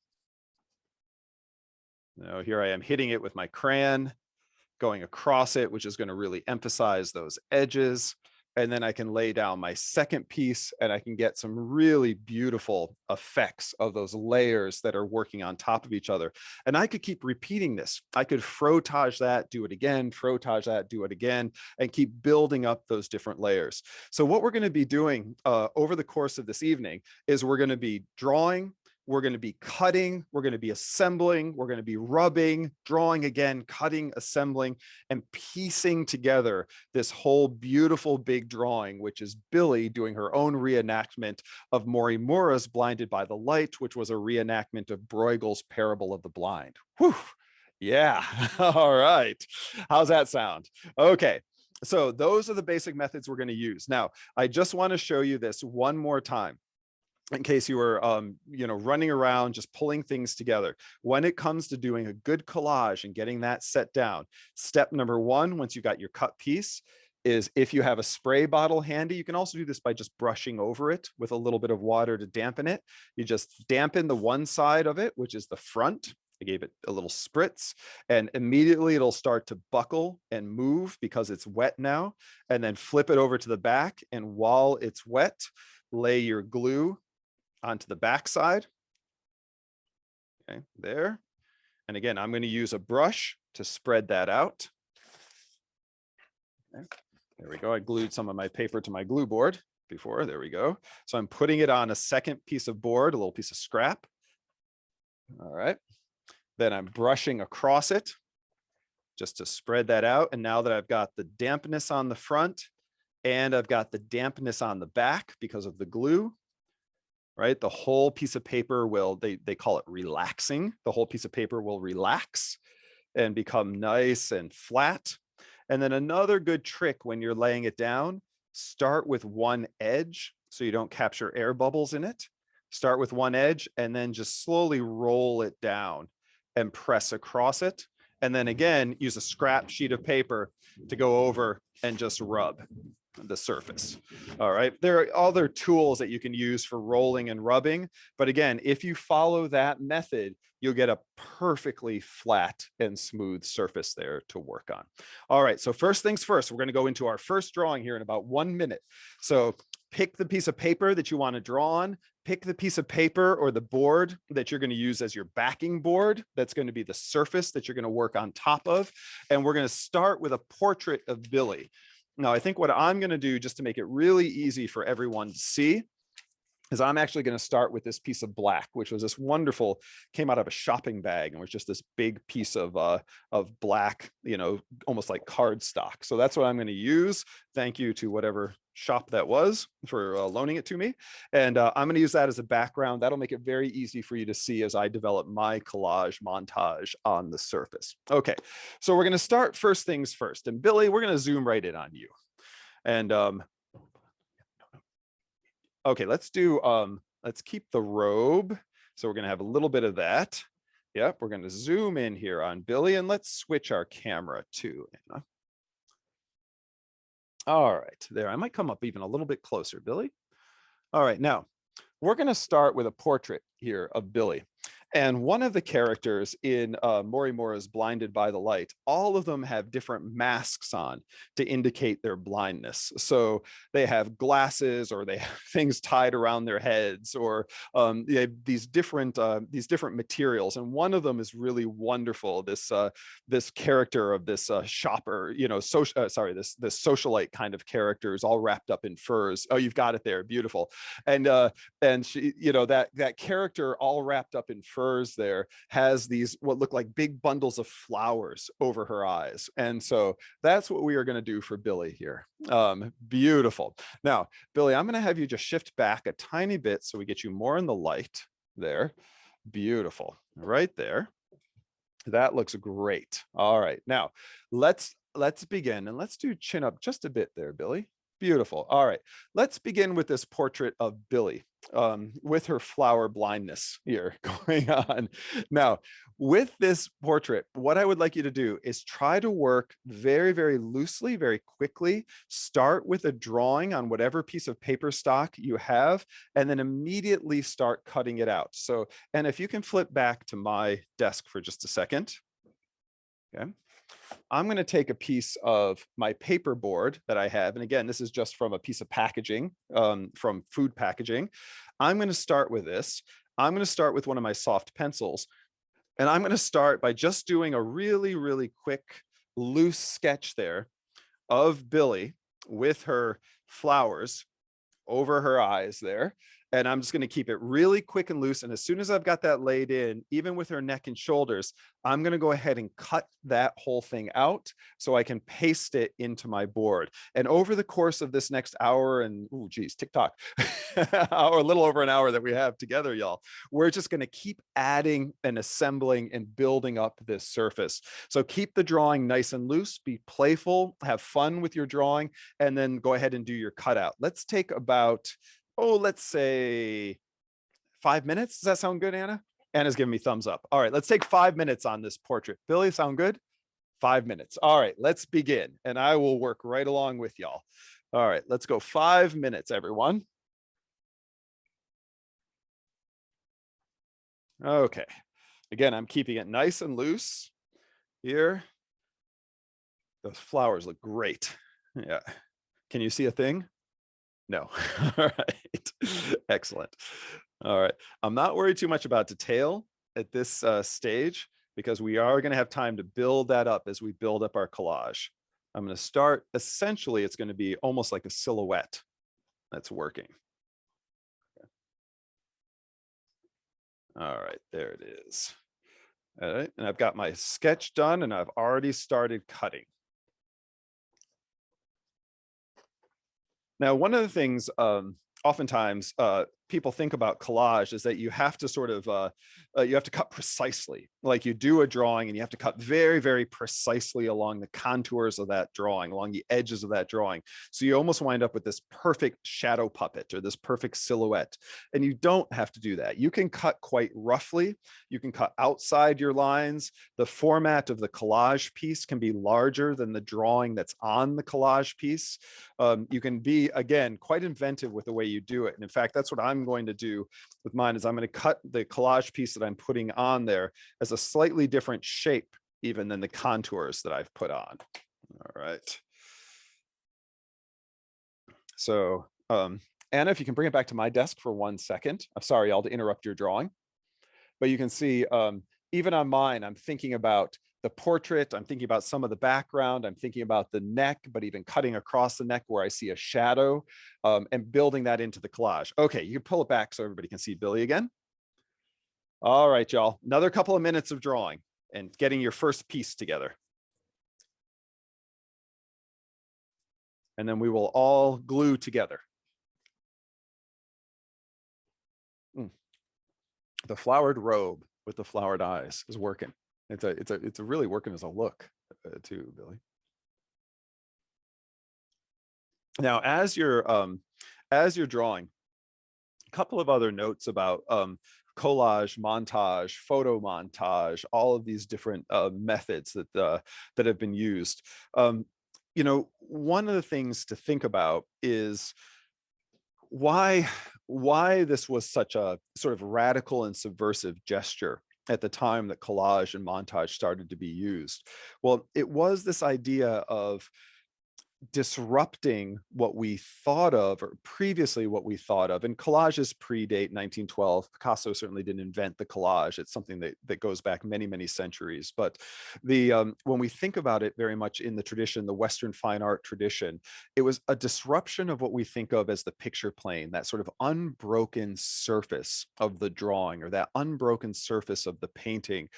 Now here I am hitting it with my crayon, going across it, which is going to really emphasize those edges. And then I can lay down my second piece and I can get some really beautiful effects of those layers that are working on top of each other. And I could keep repeating this. I could frottage that, do it again, frottage that, do it again, and keep building up those different layers. So what we're going to be doing over the course of this evening is we're going to be drawing, we're going to be cutting, we're going to be assembling, we're going to be rubbing, drawing again, cutting, assembling, and piecing together this whole beautiful big drawing, which is Billy doing her own reenactment of Morimura's Blinded by the Light, which was a reenactment of Bruegel's Parable of the Blind. Whew. Yeah. All right. How's that sound? Okay. So those are the basic methods we're going to use. Now, I just want to show you this one more time in case you were running around just pulling things together. When it comes to doing a good collage and getting that set down, step number one, once you got your cut piece, is if you have a spray bottle handy, you can also do this by just brushing over it with a little bit of water to dampen it. You just dampen the one side of it, which is the front. I gave it a little spritz, and immediately it'll start to buckle and move because it's wet now. And then flip it over to the back, and while it's wet, lay your glue onto the back side. Okay, there. And again, I'm going to use a brush to spread that out. Okay. There we go. I glued some of my paper to my glue board before. There we go. So I'm putting it on a second piece of board, a little piece of scrap. All right. Then I'm brushing across it just to spread that out. And now that I've got the dampness on the front and I've got the dampness on the back because of the glue, right? The whole piece of paper will, they call it relaxing. The whole piece of paper will relax and become nice and flat. And then another good trick when you're laying it down, start with one edge so you don't capture air bubbles in it. Start with one edge and then just slowly roll it down and press across it. And then again, use a scrap sheet of paper to go over and just rub the surface. All right. There are other tools that you can use for rolling and rubbing. But again, if you follow that method, you'll get a perfectly flat and smooth surface there to work on. All right. So first things first, we're going to go into our first drawing here in about 1 minute. So pick the piece of paper that you want to draw on. Pick the piece of paper or the board that you're going to use as your backing board. That's going to be the surface that you're going to work on top of. And we're going to start with a portrait of Billy. Now, I think what I'm going to do, just to make it really easy for everyone to see, is I'm actually going to start with this piece of black, which was this wonderful, came out of a shopping bag and was just this big piece of black, almost like cardstock. So that's what I'm going to use. Thank you to whatever shop that was for loaning it to me. And I'm going to use that as a background. That'll make it very easy for you to see as I develop my collage montage on the surface. Okay, so we're going to start first things first. And Billy, we're going to zoom right in on you. And okay, let's keep the robe. So we're going to have a little bit of that. Yep, we're going to zoom in here on Billy, and let's switch our camera to Anna. All right, there. I might come up even a little bit closer, Billy. All right, now we're going to start with a portrait here of Billy. And one of the characters in Mori Mora's Blinded by the Light, all of them have different masks on to indicate their blindness. So they have glasses, or they have things tied around their heads, or they have these different materials. And one of them is really wonderful. This character of this shopper, this socialite kind of character is all wrapped up in furs. Oh, you've got it there, beautiful. And she, that character all wrapped up in furs there has these what look like big bundles of flowers over her eyes. And so that's what we are going to do for Billy here. Beautiful. Now, Billy, I'm going to have you just shift back a tiny bit so we get you more in the light there. Beautiful. Right there. That looks great. All right. Now, let's begin, and let's do chin up just a bit there, Billy. Beautiful. All right, let's begin with this portrait of Billy with her flower blindness here going on. Now, with this portrait, what I would like you to do is try to work very, very loosely, very quickly. Start with a drawing on whatever piece of paper stock you have, and then immediately start cutting it out. So, and if you can flip back to my desk for just a second. Okay. I'm going to take a piece of my paperboard that I have. And again, this is just from a piece of packaging, from food packaging. I'm going to start with this. I'm going to start with one of my soft pencils. And I'm going to start by just doing a really, really quick, loose sketch there of Billy with her flowers over her eyes there. And I'm just going to keep it really quick and loose. And as soon as I've got that laid in, even with her neck and shoulders, I'm going to go ahead and cut that whole thing out so I can paste it into my board. And over the course of this next hour and, oh, geez, TikTok, or a little over an hour that we have together, y'all, we're just going to keep adding and assembling and building up this surface. So keep the drawing nice and loose, be playful, have fun with your drawing, and then go ahead and do your cutout. Let's take about, oh, let's say 5 minutes. Does that sound good, Anna? Anna's giving me thumbs up. All right, let's take 5 minutes on this portrait. Billy, sound good? 5 minutes. All right, let's begin. And I will work right along with y'all. All right, let's go 5 minutes, everyone. Okay. Again, I'm keeping it nice and loose here. Those flowers look great. Yeah. Can you see a thing? No. All right. Excellent. All right. I'm not worried too much about detail at this stage because we are going to have time to build that up as we build up our collage. I'm going to start, essentially, it's going to be almost like a silhouette that's working. All right, there it is. All right, and I've got my sketch done and I've already started cutting. Now, one of the things oftentimes people think about collage is that you have to sort of you have to cut precisely, like you do a drawing and you have to cut very, very precisely along the contours of that drawing, along the edges of that drawing. So you almost wind up with this perfect shadow puppet or this perfect silhouette. And you don't have to do that. You can cut quite roughly. You can cut outside your lines. The format of the collage piece can be larger than the drawing that's on the collage piece. You can be, again, quite inventive with the way you do it. And in fact, that's what I'm going to do with mine is I'm going to cut the collage piece that I'm putting on there as a slightly different shape even than the contours that I've put on. All right. So Anna, if you can bring it back to my desk for 1 second. I'm sorry, y'all, to interrupt your drawing. But you can see even on mine, I'm thinking about the portrait, I'm thinking about some of the background, I'm thinking about the neck, but even cutting across the neck where I see a shadow and building that into the collage. Okay, you can pull it back so everybody can see Billy again. All right, y'all, another couple of minutes of drawing and getting your first piece together. And then we will all glue together. The flowered robe with the flowered eyes is working. It's a really working as a look too, Billy. Now, as you're drawing, a couple of other notes about collage, montage, photo montage, all of these different methods that have been used. You know, one of the things to think about is why this was such a sort of radical and subversive gesture at the time that collage and montage started to be used. Well, it was this idea of disrupting what we thought of, or previously what we thought of. And collages predate 1912. Picasso certainly didn't invent the collage. It's something that goes back many, many centuries. But the when we think about it very much in the tradition, the Western fine art tradition, it was a disruption of what we think of as the picture plane, that sort of unbroken surface of the drawing or that unbroken surface of the painting,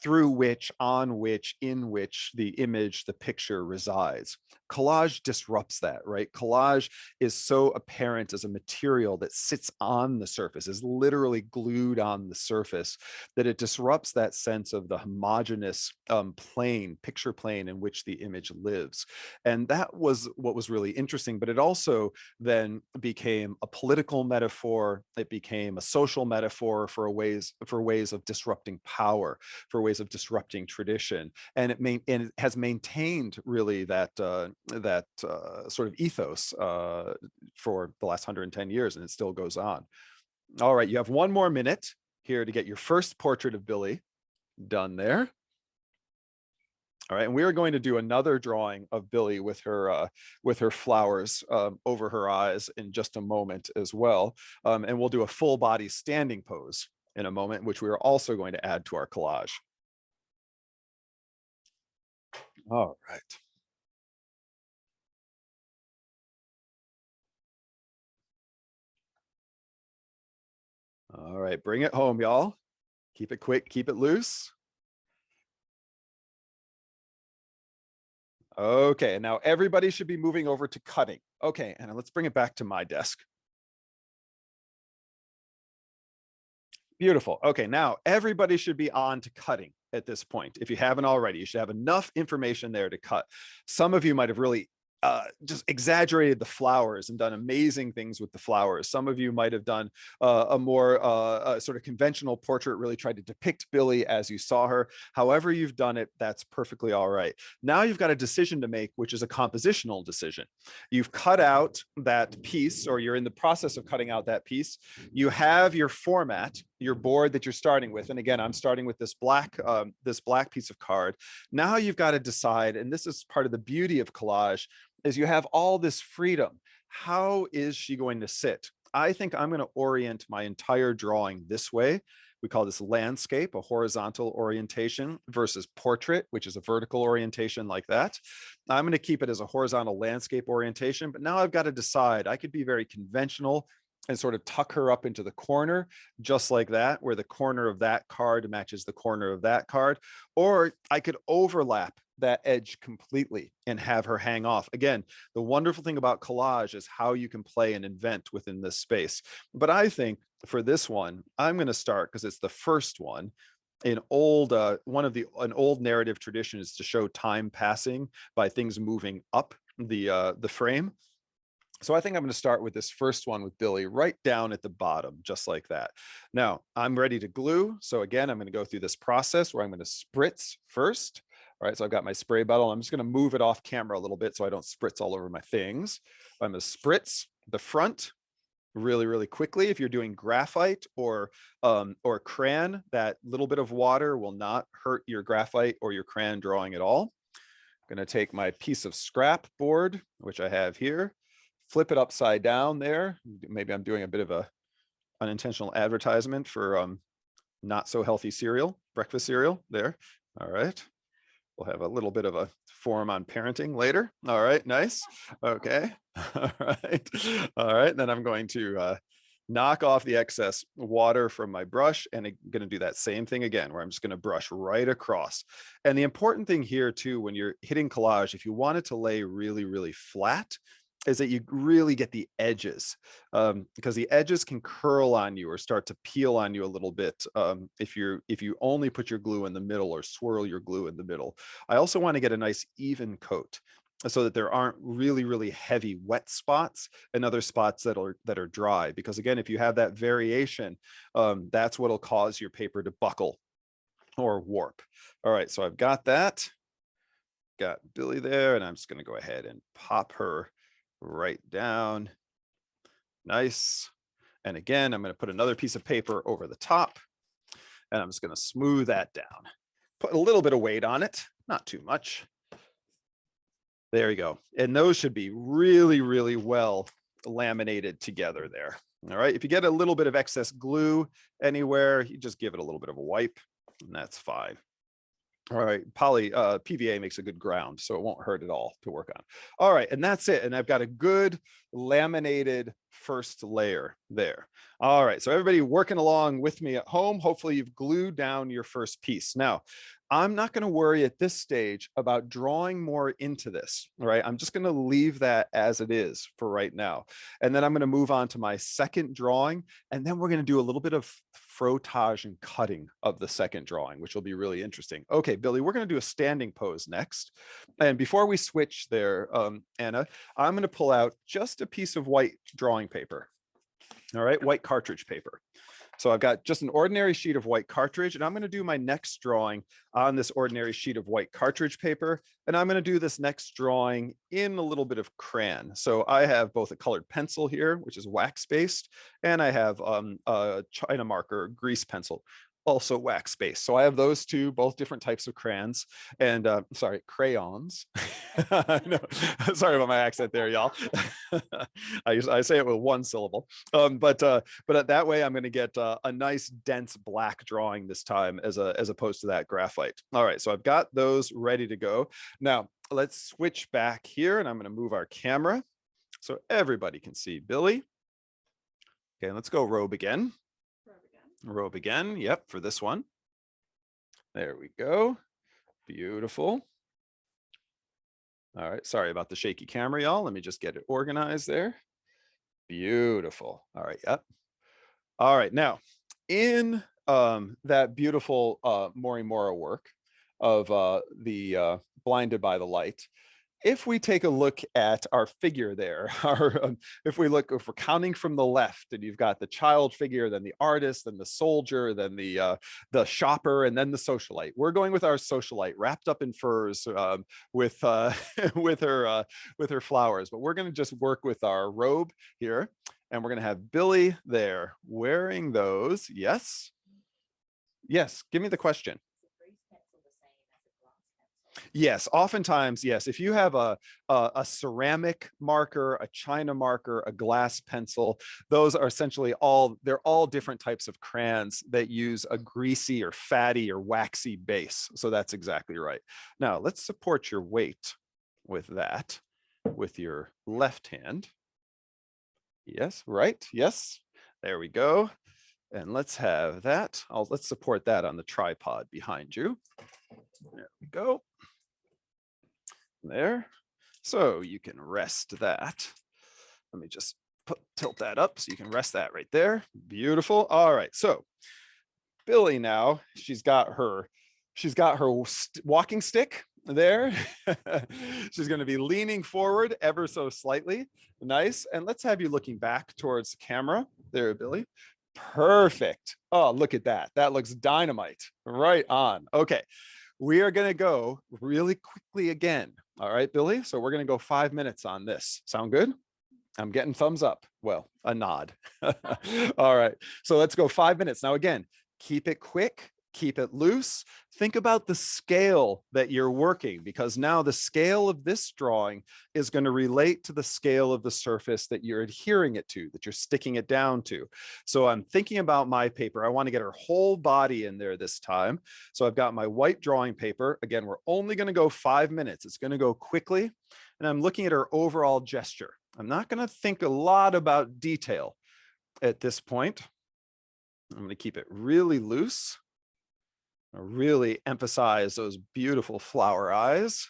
through which, on which, in which the image, the picture resides. Collage disrupts that, right? Collage is so apparent as a material that sits on the surface, is literally glued on the surface, that it disrupts that sense of the homogeneous plane, picture plane in which the image lives. And that was what was really interesting, but it also then became a political metaphor. It became a social metaphor for ways of disrupting power, for ways of disrupting tradition, and it has maintained really that sort of ethos for the last 110 years, and it still goes on. All right, you have 1 more minute here to get your first portrait of Billy done there. All right, and we are going to do another drawing of Billy with her flowers over her eyes in just a moment as well, and we'll do a full body standing pose in a moment, which we are also going to add to our collage. All right. All right, bring it home, y'all. Keep it quick, keep it loose. Okay, now everybody should be moving over to cutting. Okay, and let's bring it back to my desk. Beautiful. Okay, now everybody should be on to cutting at this point. If you haven't already, you should have enough information there to cut. Some of you might have really just exaggerated the flowers and done amazing things with the flowers. Some of you might have done a more sort of conventional portrait, really tried to depict Billy as you saw her. However you've done it, that's perfectly all right. Now you've got a decision to make, which is a compositional decision. You've cut out that piece, or you're in the process of cutting out that piece. You have your format, your board that you're starting with. And again, I'm starting with this black piece of card. Now you've got to decide, and this is part of the beauty of collage, is you have all this freedom. How is she going to sit? I think I'm going to orient my entire drawing this way. We call this landscape, a horizontal orientation, versus portrait, which is a vertical orientation like that. I'm going to keep it as a horizontal landscape orientation, but now I've got to decide. I could be very conventional and sort of tuck her up into the corner, just like that, where the corner of that card matches the corner of that card. Or I could overlap that edge completely and have her hang off. Again, the wonderful thing about collage is how you can play and invent within this space. But I think for this one, I'm going to start, because it's the first one. An old narrative tradition is to show time passing by things moving up the frame. So I think I'm going to start with this first one with Billy right down at the bottom, just like that. Now I'm ready to glue. So again, I'm going to go through this process where I'm going to spritz first. All right, so I've got my spray bottle. I'm just going to move it off camera a little bit so I don't spritz all over my things. I'm going to spritz the front really, really quickly. If you're doing graphite or crayon, that little bit of water will not hurt your graphite or your crayon drawing at all. I'm going to take my piece of scrap board, which I have here, flip it upside down there. Maybe I'm doing a bit of a unintentional advertisement for not so healthy cereal, breakfast cereal there. All right. We'll have a little bit of a forum on parenting later. All right, nice. Okay. All right. All right. Then I'm going to knock off the excess water from my brush, and I'm going to do that same thing again, where I'm just going to brush right across. And the important thing here too, when you're hitting collage, if you want it to lay really, really flat, is that you really get the edges, because the edges can curl on you or start to peel on you a little bit if you only put your glue in the middle or swirl your glue in the middle. I also want to get a nice even coat so that there aren't really, really heavy wet spots and other spots that are dry. Because again, if you have that variation, that's what'll cause your paper to buckle or warp. All right, so I've got that. Got Billy there, and I'm just going to go ahead and pop her right down. Nice. And again, I'm going to put another piece of paper over the top, and I'm just going to smooth that down. Put a little bit of weight on it, not too much. There you go. And those should be really, really well laminated together there. All right. If you get a little bit of excess glue anywhere, you just give it a little bit of a wipe, and that's fine. All right, PVA makes a good ground, so it won't hurt at all to work on. All right, and that's it. And I've got a good laminated first layer there. All right, so everybody working along with me at home, hopefully you've glued down your first piece. Now, I'm not going to worry at this stage about drawing more into this, all right? I'm just going to leave that as it is for right now. And then I'm going to move on to my second drawing, and then we're going to do a little bit of frottage and cutting of the second drawing, which will be really interesting. Okay, Billy, we're going to do a standing pose next. And before we switch there, Anna, I'm going to pull out just a piece of white drawing paper. All right, white cartridge paper. So I've got just an ordinary sheet of white cartridge, and I'm going to do my next drawing on this ordinary sheet of white cartridge paper. And I'm going to do this next drawing in a little bit of crayon. So I have both a colored pencil here, which is wax based, and I have a China marker grease pencil, also wax based. So I have those two, both different types of crayons, and crayons. No, sorry about my accent there, y'all. I say it with one syllable, but that way I'm going to get a nice dense black drawing this time as opposed to that graphite. All right, so I've got those ready to go. Now let's switch back here, and I'm going to move our camera so everybody can see Billy. Okay, let's go robe again. Robe again. Yep, for this one. There we go. Beautiful. All right, sorry about the shaky camera, y'all. Let me just get it organized there. Beautiful. All right, yep. All right, now in that beautiful Morimura work of the Blinded by the Light, if we take a look at our figure there, if we're counting from the left, and you've got the child figure, then the artist, then the soldier, then the shopper, and then the socialite. We're going with our socialite wrapped up in furs with with her flowers, but we're going to just work with our robe here, and we're going to have Billy there wearing those. Yes. Yes. Give me the question. Yes, oftentimes, yes. If you have a ceramic marker, a china marker, a glass pencil, those are essentially they're all different types of crayons that use a greasy or fatty or waxy base. So that's exactly right. Now let's support your weight with that, with your left hand. Yes, right. Yes, there we go. And let's have that. Let's support that on the tripod behind you. There we go. There. So you can rest that. Let me just tilt that up so you can rest that right there. Beautiful. All right. So Billy now, she's got her walking stick there. She's going to be leaning forward ever so slightly. Nice. And let's have you looking back towards the camera. There, Billy. Perfect. Oh, look at that. That looks dynamite. Right on. Okay. We are going to go really quickly again. All right, Billy. So we're going to go 5 minutes on this. Sound good? I'm getting thumbs up. Well, a nod. All right. So let's go 5 minutes. Now, again, keep it quick, keep it loose. Think about the scale that you're working, because now the scale of this drawing is going to relate to the scale of the surface that you're adhering it to, that you're sticking it down to. So I'm thinking about my paper. I want to get her whole body in there this time. So I've got my white drawing paper. Again, we're only going to go 5 minutes. It's going to go quickly. And I'm looking at her overall gesture. I'm not going to think a lot about detail at this point. I'm going to keep it really loose. I really emphasize those beautiful flower eyes,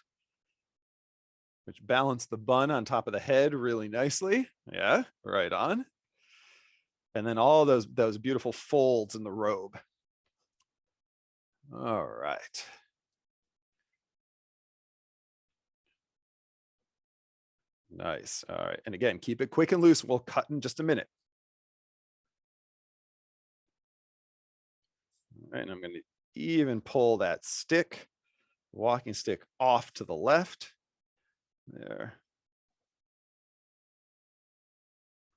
which balance the bun on top of the head really nicely. Yeah, right on. And then all those beautiful folds in the robe. All right. Nice. All right. And again, keep it quick and loose. We'll cut in just a minute. All right. And I'm going to even pull that stick, walking stick, off to the left. There.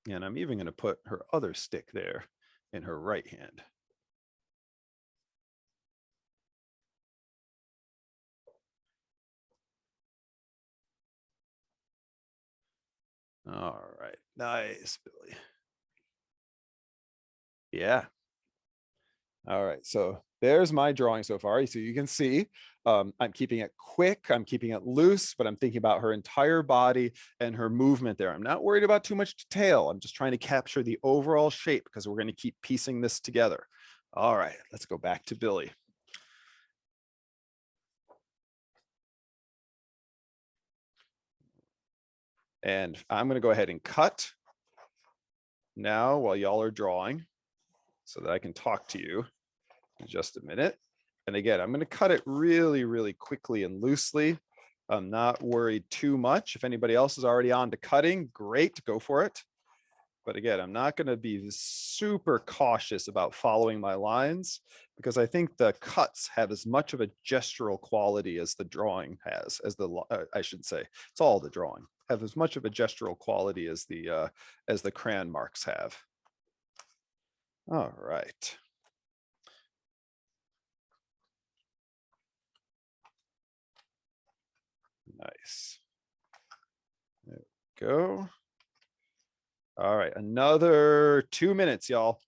And I'm even going to put her other stick there in her right hand. All right. Nice, Billy. Yeah. All right. So there's my drawing so far. So you can see I'm keeping it quick. I'm keeping it loose, but I'm thinking about her entire body and her movement there. I'm not worried about too much detail. I'm just trying to capture the overall shape, because we're going to keep piecing this together. All right. Let's go back to Billy. And I'm going to go ahead and cut now while y'all are drawing, so that I can talk to you in just a minute. And again, I'm going to cut it really, really quickly and loosely. I'm not worried too much. If anybody else is already on to cutting, great, go for it. But again, I'm not going to be super cautious about following my lines, because I think the cuts have as much of a gestural quality as the drawing has, I should say, it's all the drawing, have as much of a gestural quality as the crayon marks have. All right. Nice. There we go. All right, another 2 minutes, y'all.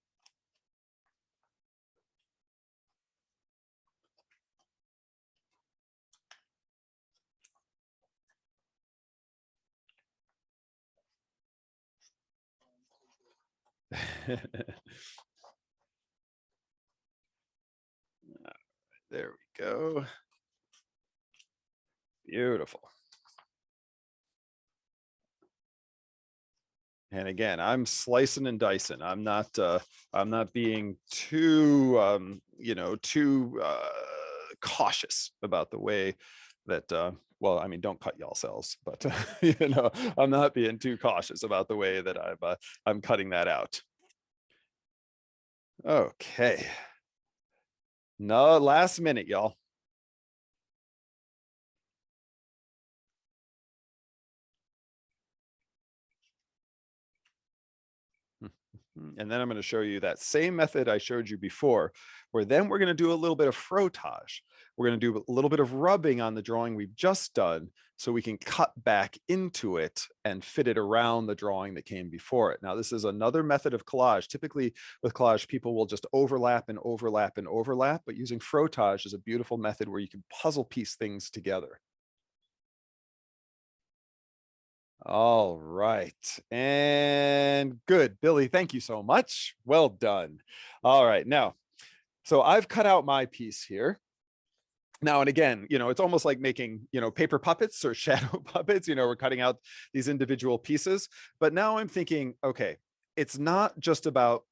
There we go. Beautiful. And again, I'm slicing and dicing. I'm not being too too cautious about the way that well, I mean, don't cut y'all cells, but I'm not being too cautious about the way that I'm cutting that out. Okay. No, last minute, y'all. And then I'm going to show you that same method I showed you before, where then we're going to do a little bit of frottage. We're going to do a little bit of rubbing on the drawing we've just done so we can cut back into it and fit it around the drawing that came before it. Now, this is another method of collage. Typically with collage, people will just overlap and overlap and overlap, but using frottage is a beautiful method where you can puzzle piece things together. All right. And good. Billy, thank you so much. Well done. All right. Now, so I've cut out my piece here. Now, and again, it's almost like making, paper puppets or shadow puppets, we're cutting out these individual pieces. But now I'm thinking, okay, it's not just about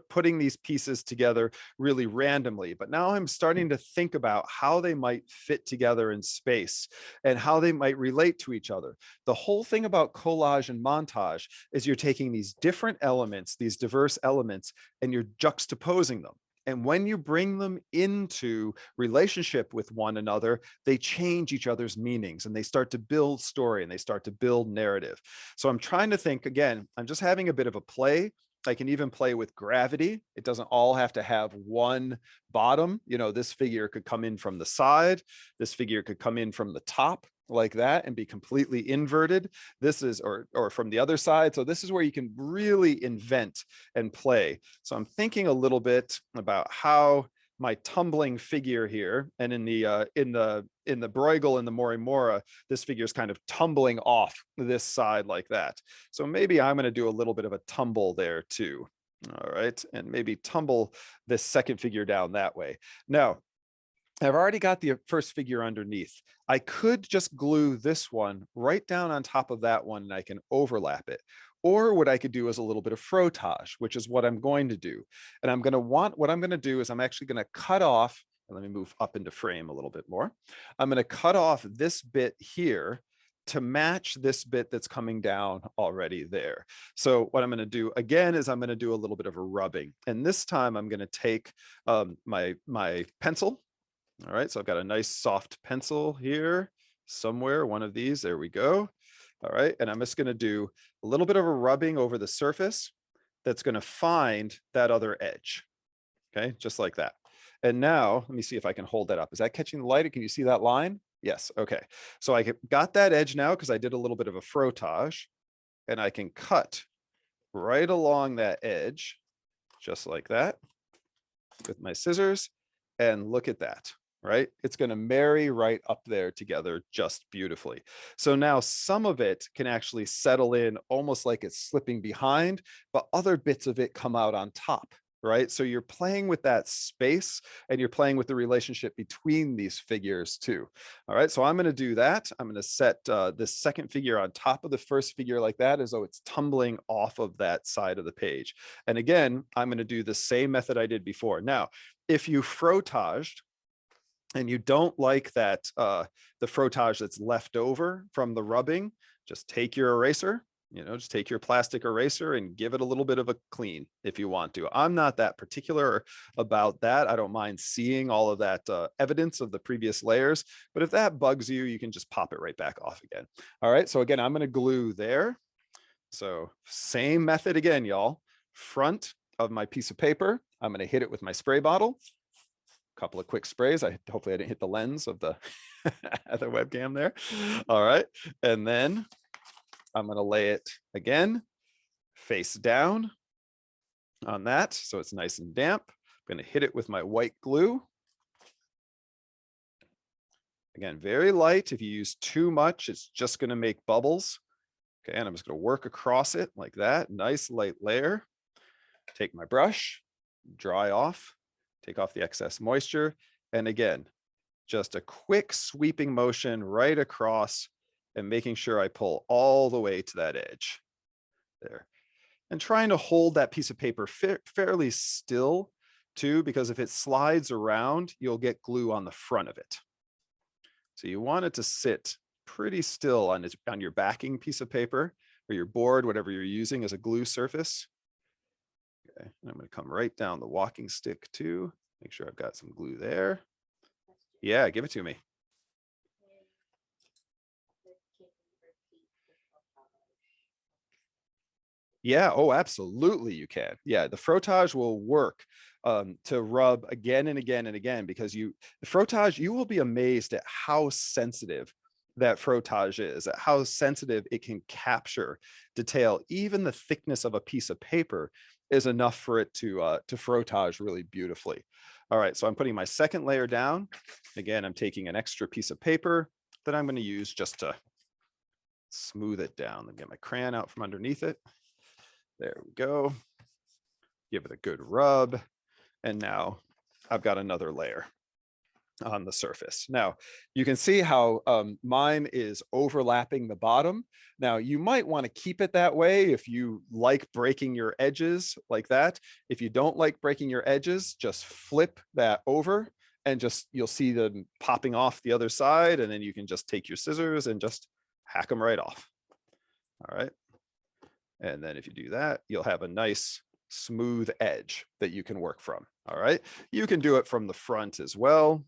putting these pieces together really randomly, but now I'm starting to think about how they might fit together in space and how they might relate to each other. The whole thing about collage and montage is you're taking these different elements, these diverse elements, and you're juxtaposing them. And when you bring them into relationship with one another, they change each other's meanings and they start to build story and they start to build narrative. So I'm trying to think, again, I'm just having a bit of a play. I can even play with gravity. It doesn't all have to have one bottom. This figure could come in from the side. This figure could come in from the top like that and be completely inverted. This is, or from the other side. So this is where you can really invent and play. So I'm thinking a little bit about how my tumbling figure here, and in the Bruegel and the Mori Mora, this figure is kind of tumbling off this side like that. So maybe I'm going to do a little bit of a tumble there too. All right, and maybe tumble this second figure down that way. Now, I've already got the first figure underneath. I could just glue this one right down on top of that one and I can overlap it. Or what I could do is a little bit of frottage, which is what I'm going to do. And what I'm going to do is I'm actually going to cut off, and let me move up into frame a little bit more. I'm going to cut off this bit here to match this bit that's coming down already there. So what I'm going to do again is I'm going to do a little bit of a rubbing. And this time I'm going to take my pencil. All right, so I've got a nice soft pencil here somewhere, one of these, there we go. All right, and I'm just going to do a little bit of a rubbing over the surface that's going to find that other edge. Okay, just like that. And now let me see if I can hold that up. Is that catching the light? Can you see that line? Yes. Okay, so I got that edge now because I did a little bit of a frottage, and I can cut right along that edge just like that with my scissors, and look at that. Right? It's going to marry right up there together just beautifully. So now some of it can actually settle in almost like it's slipping behind, but other bits of it come out on top. Right? So you're playing with that space and you're playing with the relationship between these figures too. All right, so I'm going to do that. I'm going to set this second figure on top of the first figure like that, as though it's tumbling off of that side of the page. And again, I'm going to do the same method I did before. Now, if you frotaged and you don't like that, the frottage that's left over from the rubbing, just take your eraser, just take your plastic eraser and give it a little bit of a clean if you want to. I'm not that particular about that. I don't mind seeing all of that evidence of the previous layers, but if that bugs you, you can just pop it right back off again. All right, so again, I'm going to glue there. So same method again, y'all. Front of my piece of paper, I'm going to hit it with my spray bottle. Couple of quick sprays. Hopefully I didn't hit the lens of the the webcam there. All right, and then I'm going to lay it again face down on that so it's nice and damp. I'm going to hit it with my white glue. Again, very light. If you use too much, it's just going to make bubbles. Okay, and I'm just going to work across it like that. Nice light layer. Take my brush, dry off, take off the excess moisture, And again, just a quick sweeping motion right across and making sure I pull all the way to that edge there. And trying to hold that piece of paper fairly still too, because if it slides around, you'll get glue on the front of it. So you want it to sit pretty still on your backing piece of paper or your board, whatever you're using as a glue surface. Okay, and I'm going to come right down the walking stick too. Make sure I've got some glue there. Yeah, give it to me. Yeah, oh, absolutely you can. Yeah, the frottage will work to rub again and again and again, because the frottage, you will be amazed at how sensitive that frottage is, at how sensitive it can capture detail. Even the thickness of a piece of paper is enough for it to frottage really beautifully. All right, so I'm putting my second layer down. Again, I'm taking an extra piece of paper that I'm going to use just to smooth it down. Let me get my crayon out from underneath it. There we go. Give it a good rub. And now I've got another layer on the surface. Now you can see how mine is overlapping the bottom. Now you might want to keep it that way if you like breaking your edges like that. If you don't like breaking your edges, just flip that over and you'll see them popping off the other side. And then you can just take your scissors and just hack them right off. All right. And then if you do that, you'll have a nice smooth edge that you can work from. All right. You can do it from the front as well,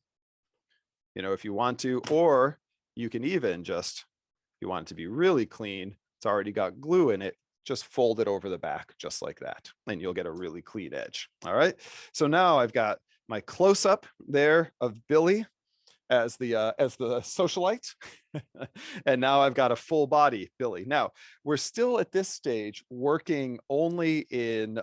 if you want to, or you can even just, if you want it to be really clean, it's already got glue in it, just fold it over the back just like that, and you'll get a really clean edge. All right. So now I've got my close up there of Billy as the socialite. And now I've got a full body Billy. Now we're still at this stage working only in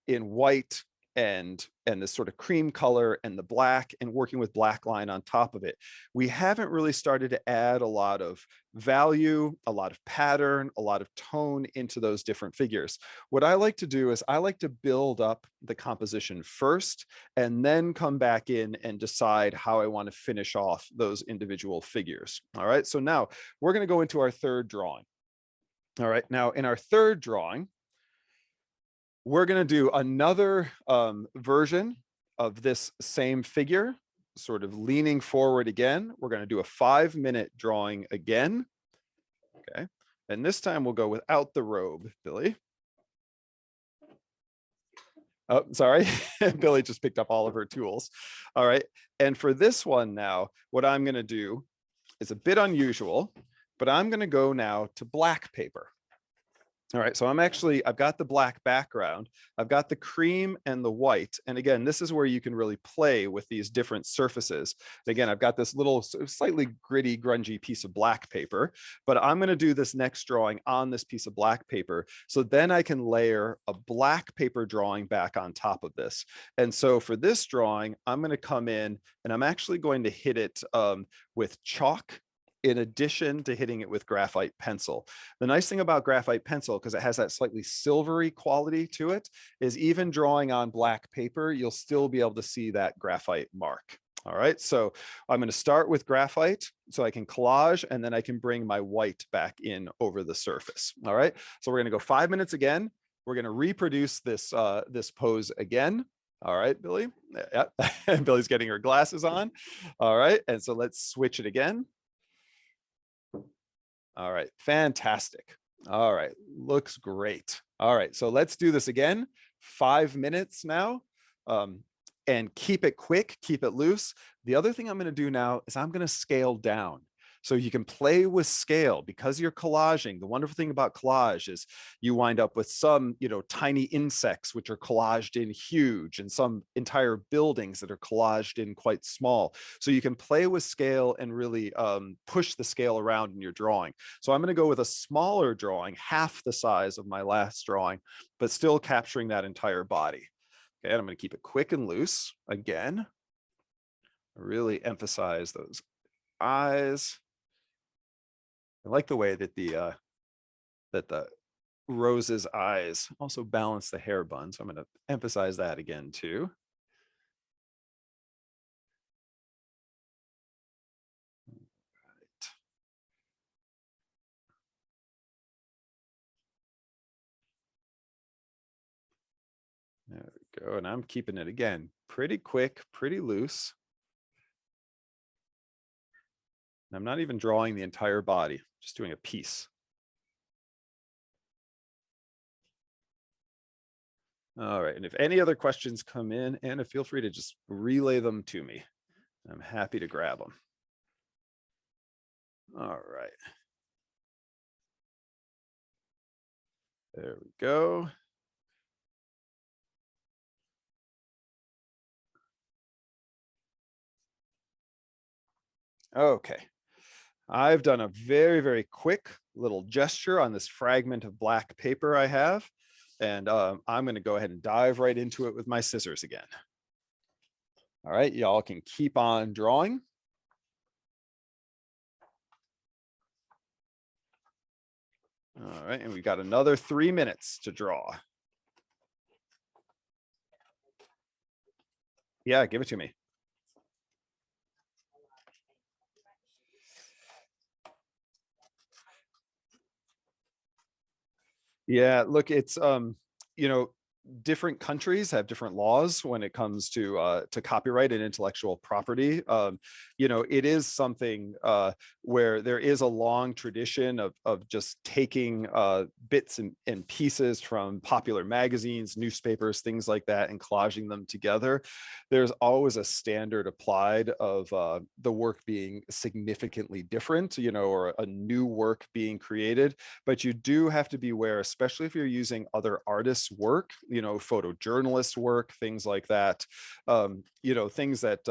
white and this sort of cream color and the black, and working with black line on top of it. We haven't really started to add a lot of value, a lot of pattern, a lot of tone into those different figures. What I like to do is I like to build up the composition first and then come back in and decide how I want to finish off those individual figures. All right, so now we're going to go into our third drawing. All right, now in our third drawing, we're going to do another version of this same figure, sort of leaning forward again. We're going to do a 5-minute drawing again. Okay. And this time we'll go without the robe, Billy. Oh, sorry. Billy just picked up all of her tools. All right. And for this one now, what I'm going to do is a bit unusual, but I'm going to go now to black paper. All right, so I've got the black background, I've got the cream and the white. And again, this is where you can really play with these different surfaces. Again, I've got this little slightly gritty, grungy piece of black paper, but I'm going to do this next drawing on this piece of black paper. So then I can layer a black paper drawing back on top of this. And so for this drawing, I'm going to come in and I'm actually going to hit it with chalk, in addition to hitting it with graphite pencil. The nice thing about graphite pencil, because it has that slightly silvery quality to it, is even drawing on black paper, you'll still be able to see that graphite mark. All right, so I'm going to start with graphite so I can collage, and then I can bring my white back in over the surface. All right, so we're going to go 5 minutes again. We're going to reproduce this pose again. All right, Billy. Yep. Billy's getting her glasses on. All right, and so let's switch it again. All right, fantastic. All right, looks great. All right, so let's do this again. 5 minutes now, and keep it quick, keep it loose. The other thing I'm going to do now is I'm going to scale down. So you can play with scale because you're collaging. The wonderful thing about collage is you wind up with some, tiny insects, which are collaged in huge, and some entire buildings that are collaged in quite small. So you can play with scale and really push the scale around in your drawing. So I'm going to go with a smaller drawing, half the size of my last drawing, but still capturing that entire body. Okay, and I'm going to keep it quick and loose. Again, really emphasize those eyes. I like the way that the Rose's eyes also balance the hair bun. So I'm going to emphasize that again too. go. And I'm keeping it again, pretty quick, pretty loose. And I'm not even drawing the entire body, just doing a piece. All right, and if any other questions come in, Anna, feel free to just relay them to me. I'm happy to grab them. All right. There we go. Okay. I've done a very, very quick little gesture on this fragment of black paper I have, and I'm going to go ahead and dive right into it with my scissors again. All right, y'all can keep on drawing. All right, and we got another 3 minutes to draw. Yeah, give it to me. Yeah, look, it's you know, different countries have different laws when it comes to copyright and intellectual property. You know, it is something where there is a long tradition of just taking bits and pieces from popular magazines, newspapers, things like that, and collaging them together. There's always a standard applied of the work being significantly different, you know, or a new work being created. But you do have to be aware, especially if you're using other artists' work, you know, photojournalist work, things like that, you know, things that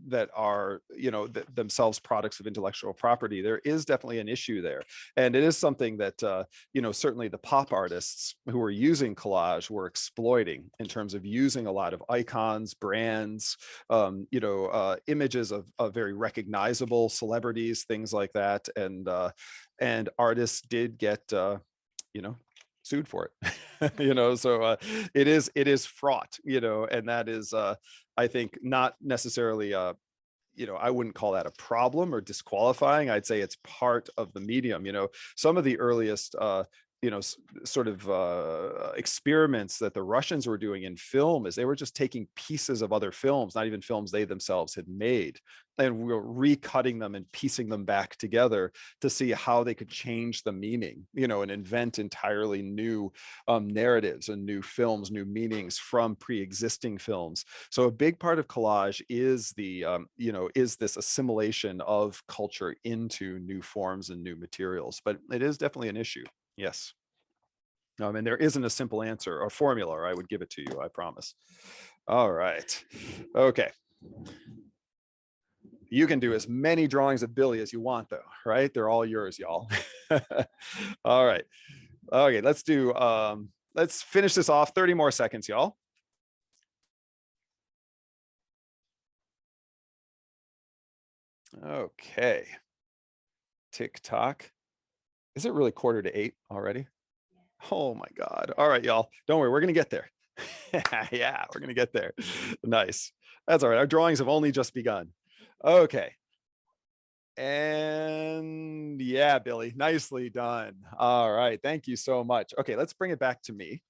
that are, you know, themselves products of intellectual property. There is definitely an issue there. And it is something that, you know, certainly the pop artists who were using collage were exploiting in terms of using a lot of icons, brands, you know, images of very recognizable celebrities, things like that. And artists did get, you know, sued for it. You know, so it is fraught, you know, and that is I think not necessarily you know, I wouldn't call that a problem or disqualifying. I'd say it's part of the medium. You know, some of the earliest you know, sort of experiments that the Russians were doing in film is they were just taking pieces of other films, not even films they themselves had made, and we were recutting them and piecing them back together to see how they could change the meaning, you know, and invent entirely new narratives and new films, new meanings from pre-existing films. So a big part of collage is the, you know, is this assimilation of culture into new forms and new materials, but it is definitely an issue. Yes. And there isn't a simple answer or formula, or I would give it to you, I promise. All right. Okay. You can do as many drawings of Billy as you want, though, right? They're all yours, y'all. All right. Okay, let's finish this off. 30 more seconds, y'all. Okay. Tick tock. Is it really 7:45 already? Oh my God. All right, y'all. Don't worry, we're gonna get there. Yeah, we're gonna get there. Nice. That's all right. Our drawings have only just begun. Okay. And yeah, Billy, nicely done. All right. Thank you so much. Okay, let's bring it back to me.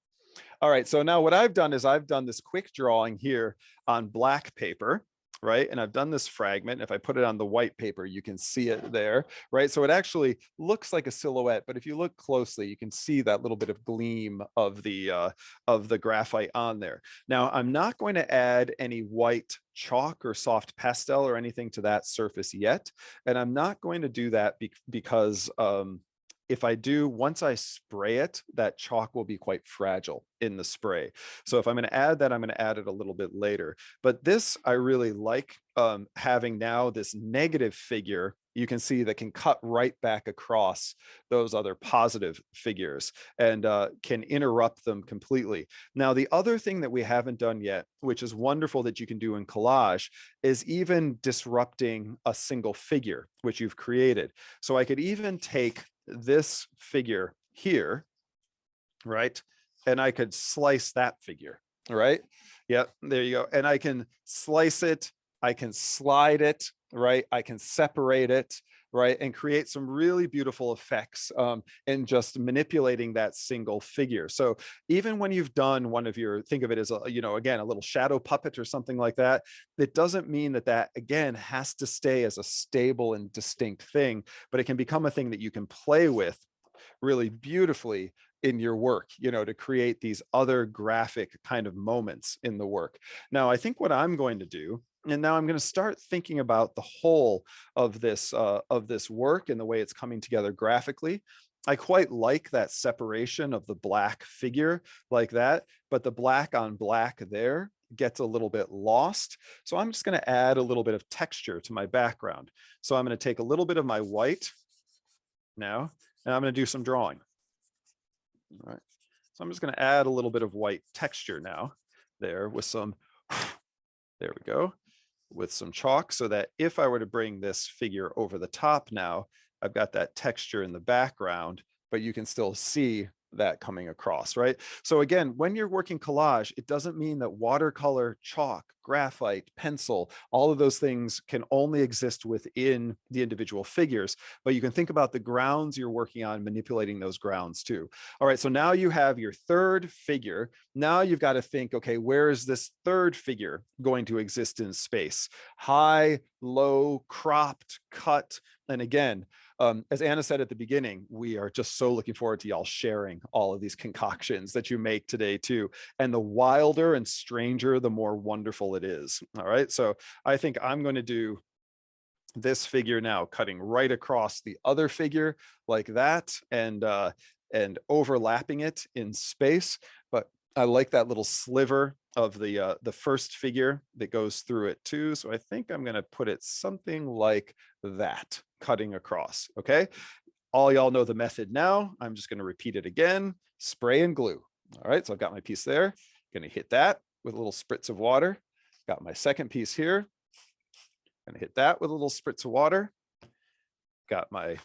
All right, so now what I've done is I've done this quick drawing here on black paper, right? And I've done this fragment. If I put it on the white paper, you can see it there, right? So it actually looks like a silhouette, but if you look closely, you can see that little bit of gleam of the graphite on there. Now, I'm not going to add any white chalk or soft pastel or anything to that surface yet. And I'm not going to do that because if I do, once I spray it, that chalk will be quite fragile in the spray. So if I'm going to add that, I'm going to add it a little bit later. But this, I really like having now this negative figure, you can see that can cut right back across those other positive figures and can interrupt them completely. Now, the other thing that we haven't done yet, which is wonderful that you can do in collage, is even disrupting a single figure, which you've created. So I could even take this figure here, right? And I could slice that figure, right? Yeah, there you go. And I can slice it, I can slide it, right? I can separate it, right? And create some really beautiful effects in just manipulating that single figure. So even when you've done one of your, think of it as a, you know, again, a little shadow puppet or something like that, it doesn't mean that that, again, has to stay as a stable and distinct thing, but it can become a thing that you can play with really beautifully in your work, you know, to create these other graphic kind of moments in the work. Now, I think what I'm going to do, and now I'm going to start thinking about the whole of this work and the way it's coming together graphically. I quite like that separation of the black figure like that, but the black on black there gets a little bit lost. So I'm just going to add a little bit of texture to my background. So I'm going to take a little bit of my white now, and I'm going to do some drawing. All right. So I'm just going to add a little bit of white texture now there with some, there we go, with some chalk, so that if I were to bring this figure over the top now, I've got that texture in the background, but you can still see that coming across, right? So again, when you're working collage, it doesn't mean that watercolor, chalk, graphite, pencil, all of those things can only exist within the individual figures, but you can think about the grounds you're working on, manipulating those grounds too. All right, so now you have your third figure. Now you've got to think, okay, where is this third figure going to exist in space? High, low, cropped, cut. And again, as Anna said at the beginning, we are just so looking forward to y'all sharing all of these concoctions that you make today too. And the wilder and stranger, the more wonderful it is. All right. So I think I'm going to do this figure now, cutting right across the other figure like that, and overlapping it in space. But I like that little sliver of the first figure that goes through it too. So I think I'm going to put it something like that, cutting across. Okay. All y'all know the method now. I'm just going to repeat it again. Spray and glue. All right. So I've got my piece there. Going to hit that with a little spritz of water. Got my second piece here. Going to hit that with a little spritz of water. Got my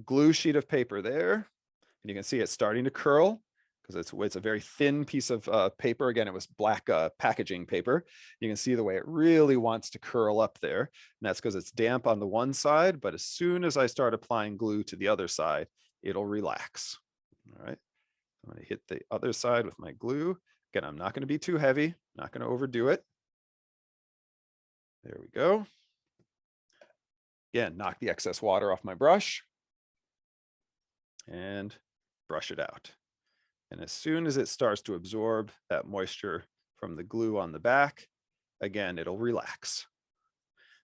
glue sheet of paper there. And you can see it's starting to curl because it's a very thin piece of paper. Again, it was black packaging paper. You can see the way it really wants to curl up there. And that's because it's damp on the one side, but as soon as I start applying glue to the other side, it'll relax. All right. I'm going to hit the other side with my glue. Again, I'm not going to be too heavy, not going to overdo it. There we go. Again, knock the excess water off my brush and brush it out. And as soon as it starts to absorb that moisture from the glue on the back, again, it'll relax.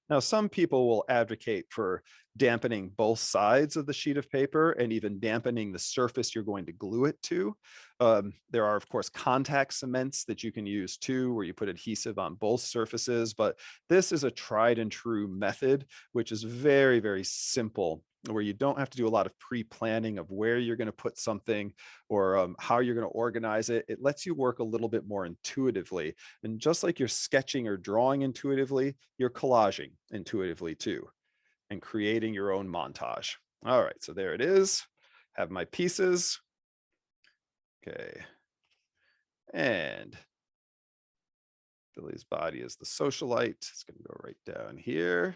Now, some people will advocate for dampening both sides of the sheet of paper and even dampening the surface you're going to glue it to. There are, of course, contact cements that you can use too, where you put adhesive on both surfaces, but this is a tried and true method, which is very, very simple, where you don't have to do a lot of pre-planning of where you're going to put something or how you're going to organize it. It lets you work a little bit more intuitively. And just like you're sketching or drawing intuitively, you're collaging intuitively too, and creating your own montage. All right, so there it is. Have my pieces. Okay. And Billy's body is the socialite. It's going to go right down here.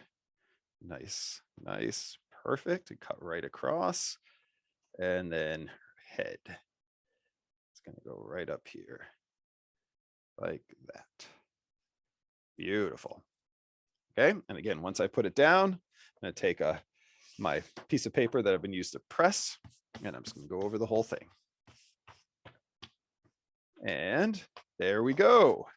Nice, nice. Perfect, and cut right across. And then her head, it's going to go right up here like that. Beautiful. Okay, and again, once I put it down, I'm going to take my piece of paper that I've been used to press, and I'm just going to go over the whole thing. And there we go.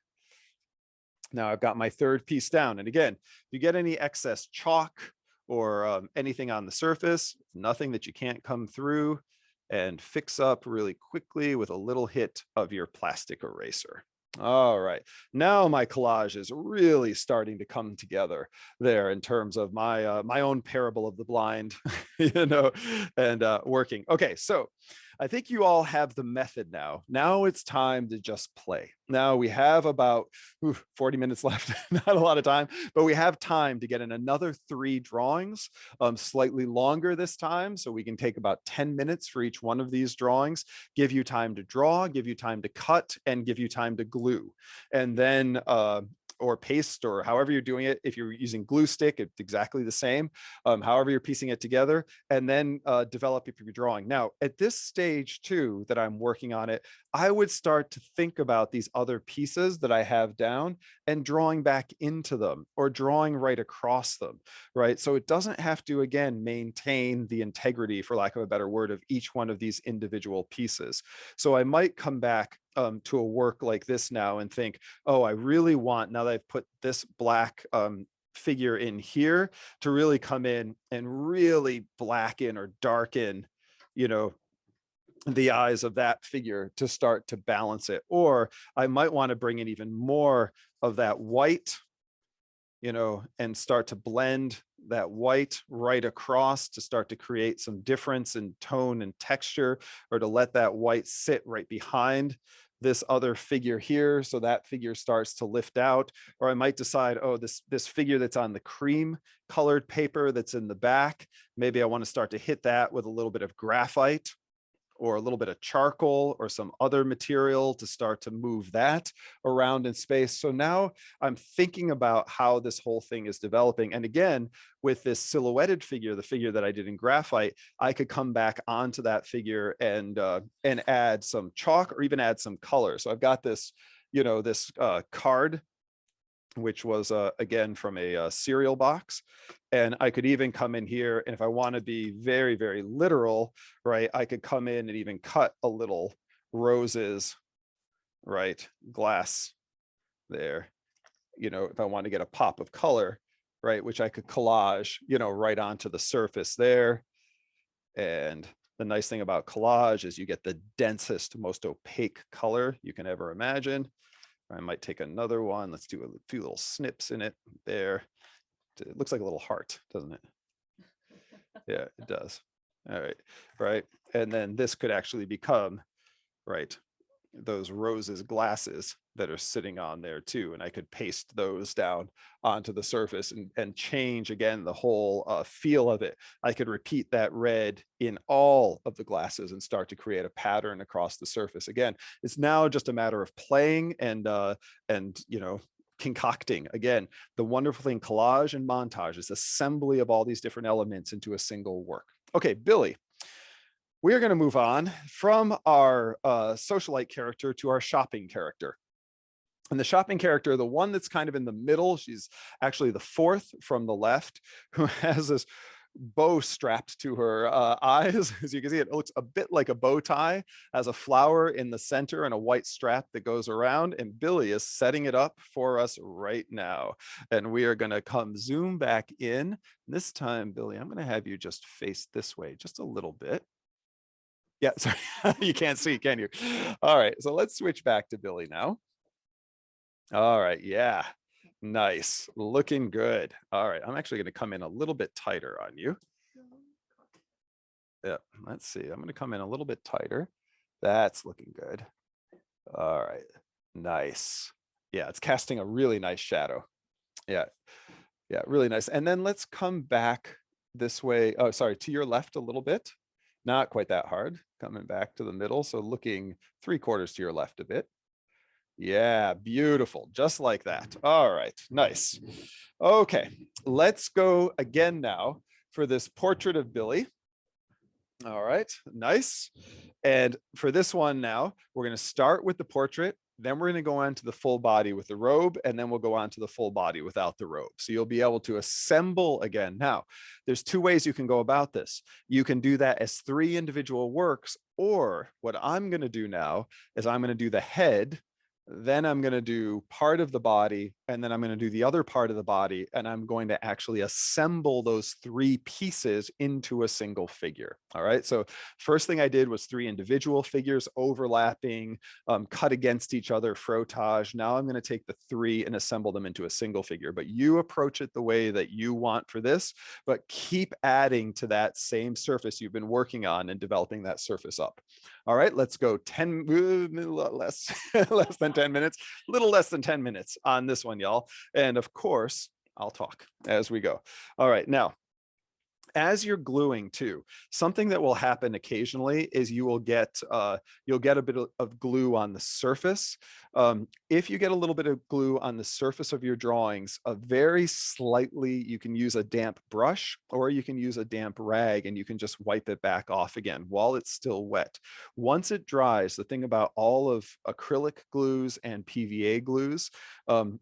Now I've got my third piece down. And again, if you get any excess chalk or anything on the surface, nothing that you can't come through and fix up really quickly with a little hit of your plastic eraser. All right, now my collage is really starting to come together there in terms of my my own parable of the blind, you know, and working. Okay, so I think you all have the method now. Now it's time to just play. Now we have about 40 minutes left, not a lot of time, but we have time to get in another 3 drawings, slightly longer this time. So we can take about 10 minutes for each one of these drawings, give you time to draw, give you time to cut, and give you time to glue. And then or paste, or however you're doing it. If you're using glue stick, it's exactly the same. However you're piecing it together, and then develop if you're drawing. Now, at this stage too, that I'm working on it, I would start to think about these other pieces that I have down and drawing back into them, or drawing right across them, right? So it doesn't have to, again, maintain the integrity, for lack of a better word, of each one of these individual pieces. So I might come back to a work like this now and think, oh, I really want, now that I've put this black figure in here, to really come in and really blacken or darken, you know, the eyes of that figure to start to balance it. Or I might want to bring in even more of that white, you know, and start to blend that white right across to start to create some difference in tone and texture, or to let that white sit right behind this other figure here, so that figure starts to lift out. Or I might decide, oh, this figure that's on the cream colored paper that's in the back, maybe I want to start to hit that with a little bit of graphite, or a little bit of charcoal, or some other material, to start to move that around in space. So now I'm thinking about how this whole thing is developing. And again, with this silhouetted figure, the figure that I did in graphite, I could come back onto that figure and add some chalk, or even add some color. So I've got this, you know, this card, which was again from a cereal box. And I could even come in here, and if I want to be very, very literal, right, I could come in and even cut a little roses, right, glass there, you know, if I want to get a pop of color, right, which I could collage, you know, right onto the surface there. And the nice thing about collage is you get the densest, most opaque color you can ever imagine. I might take another one. Let's do a few little snips in it there. It looks like a little heart, doesn't it? Yeah, it does. All right, right. And then this could actually become, right, those roses glasses that are sitting on there too. And I could paste those down onto the surface and change again the whole feel of it. I could repeat that red in all of the glasses and start to create a pattern across the surface. Again, it's now just a matter of playing and you know, concocting. Again, the wonderful thing, collage and montage, is assembly of all these different elements into a single work. Okay, Billy, we are going to move on from our socialite character to our shopping character. And the shopping character, the one that's kind of in the middle, she's actually the fourth from the left, who has this bow strapped to her eyes. As you can see, it looks a bit like a bow tie, has a flower in the center and a white strap that goes around. And Billy is setting it up for us right now. And we are going to come zoom back in. This time, Billy, I'm going to have you just face this way just a little bit. Yeah, sorry, you can't see, can you? All right, so let's switch back to Billy now. All right, yeah, nice, looking good. All right, I'm actually going to come in a little bit tighter on you. Yeah, let's see, I'm going to come in a little bit tighter. That's looking good. All right, nice. Yeah, it's casting a really nice shadow. Yeah, yeah, really nice. And then let's come back this way. Oh, sorry, to your left a little bit. Not quite that hard, coming back to the middle. So looking 3/4 to your left a bit. Yeah, beautiful, just like that. All right, nice. Okay, let's go again now for this portrait of Billy. All right, nice. And for this one now, we're going to start with the portrait. Then we're going to go on to the full body with the robe, and then we'll go on to the full body without the robe. So you'll be able to assemble again. Now, there's two ways you can go about this. You can do that as 3 individual works, or what I'm going to do now is I'm going to do the head, then I'm going to do part of the body, and then I'm going to do the other part of the body, and I'm going to actually assemble those 3 pieces into a single figure. All right, so first thing I did was 3 individual figures overlapping, cut against each other, frottage. Now I'm going to take the 3 and assemble them into a single figure, but you approach it the way that you want for this, but keep adding to that same surface you've been working on and developing that surface up. All right, let's go 10, less than 10 minutes, a little less than 10 minutes on this one, y'all. And of course, I'll talk as we go. All right, now, As you're gluing too, something that will happen occasionally is you'll get a bit of glue on the surface. If you get a little bit of glue on the surface of your drawings, a very slightly, you can use a damp brush or you can use a damp rag and you can just wipe it back off again while it's still wet. Once it dries, the thing about all of acrylic glues and PVA glues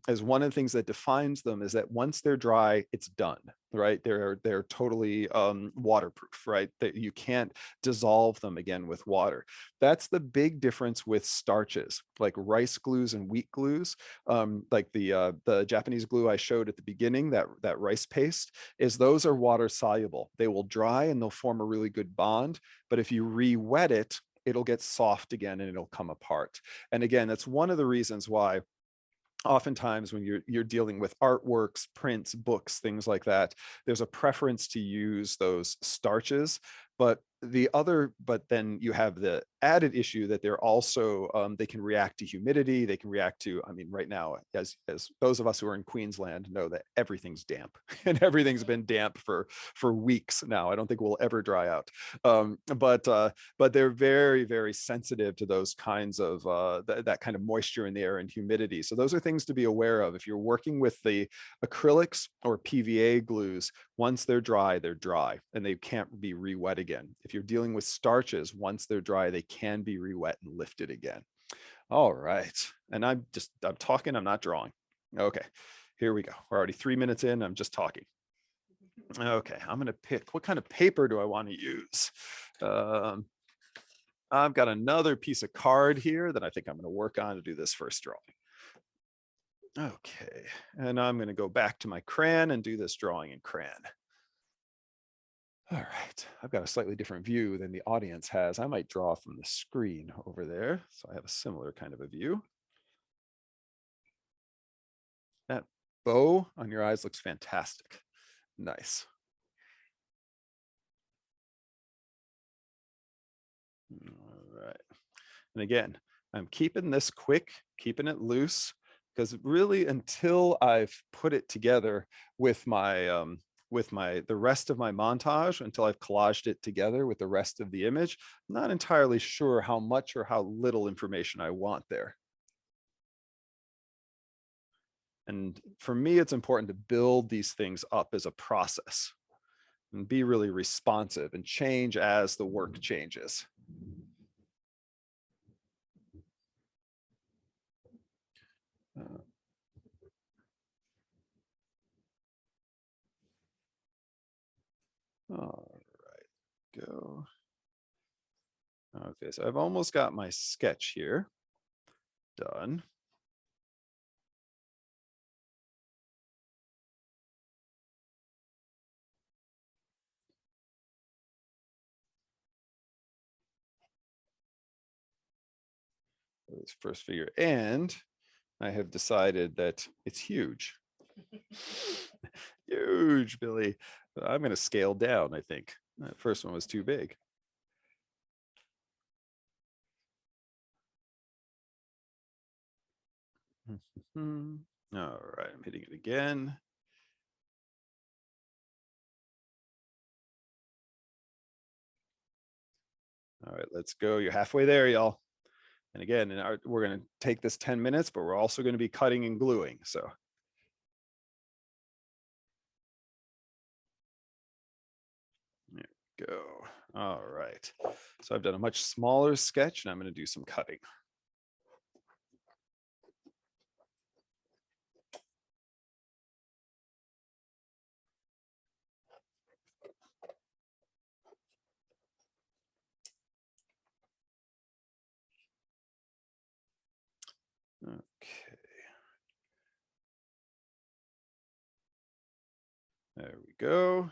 is one of the things that defines them is that once they're dry, it's done. Right, they're totally waterproof, right? That you can't dissolve them again with water. That's the big difference with starches, like rice glues and wheat glues. Like the Japanese glue I showed at the beginning, that rice paste, is those are water soluble. They will dry and they'll form a really good bond. But if you re-wet it, it'll get soft again and it'll come apart. And again, that's one of the reasons why oftentimes when you're dealing with artworks, prints, books, things like that, there's a preference to use those starches. But then you have the added issue that they're also they can react to humidity. They can react to, I mean, right now, as those of us who are in Queensland know that everything's damp and everything's been damp for weeks now. I don't think we'll ever dry out. But they're very, very sensitive to those kinds of that kind of moisture in the air and humidity. So those are things to be aware of if you're working with the acrylics or PVA glues. Once they're dry and they can't be re-wet again. If you're dealing with starches, once they're dry, they can be re-wet and lifted again. All right. And I'm talking, I'm not drawing. Okay, here we go. We're already 3 minutes in. I'm just talking. Okay, I'm going to pick, what kind of paper do I want to use? I've got another piece of card here that I think I'm going to work on to do this first drawing. Okay, and I'm going to go back to my crayon and do this drawing in crayon. All right, I've got a slightly different view than the audience has. I might draw from the screen over there, so I have a similar kind of a view. That bow on your eyes looks fantastic. Nice. All right, and again, I'm keeping this quick, keeping it loose, because really until I've put it together with the rest of my montage, until I've collaged it together with the rest of the image, I'm not entirely sure how much or how little information I want there. And for me, it's important to build these things up as a process and be really responsive and change as the work changes. All right, go. Okay, so I've almost got my sketch here done. This first figure, and I have decided that it's huge. Huge, Billy. I'm going to scale down, I think. That first one was too big. All right, I'm hitting it again. All right, let's go. You're halfway there, y'all. And again, we're going to take this 10 minutes, but we're also going to be cutting and gluing. So there we go. All right. So I've done a much smaller sketch and I'm going to do some cutting. Okay. There we go.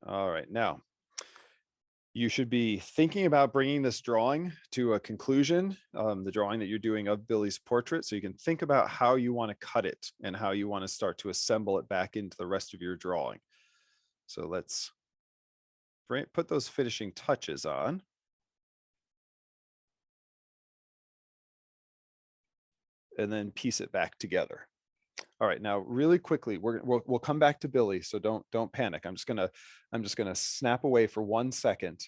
All right, now You should be thinking about bringing this drawing to a conclusion, the drawing that you're doing of Billy's portrait, so you can think about how you want to cut it and how you want to start to assemble it back into the rest of your drawing. So let's put those finishing touches on. And then piece it back together. All right, now really quickly, we'll come back to Billy, so don't panic. I'm just gonna snap away for 1 second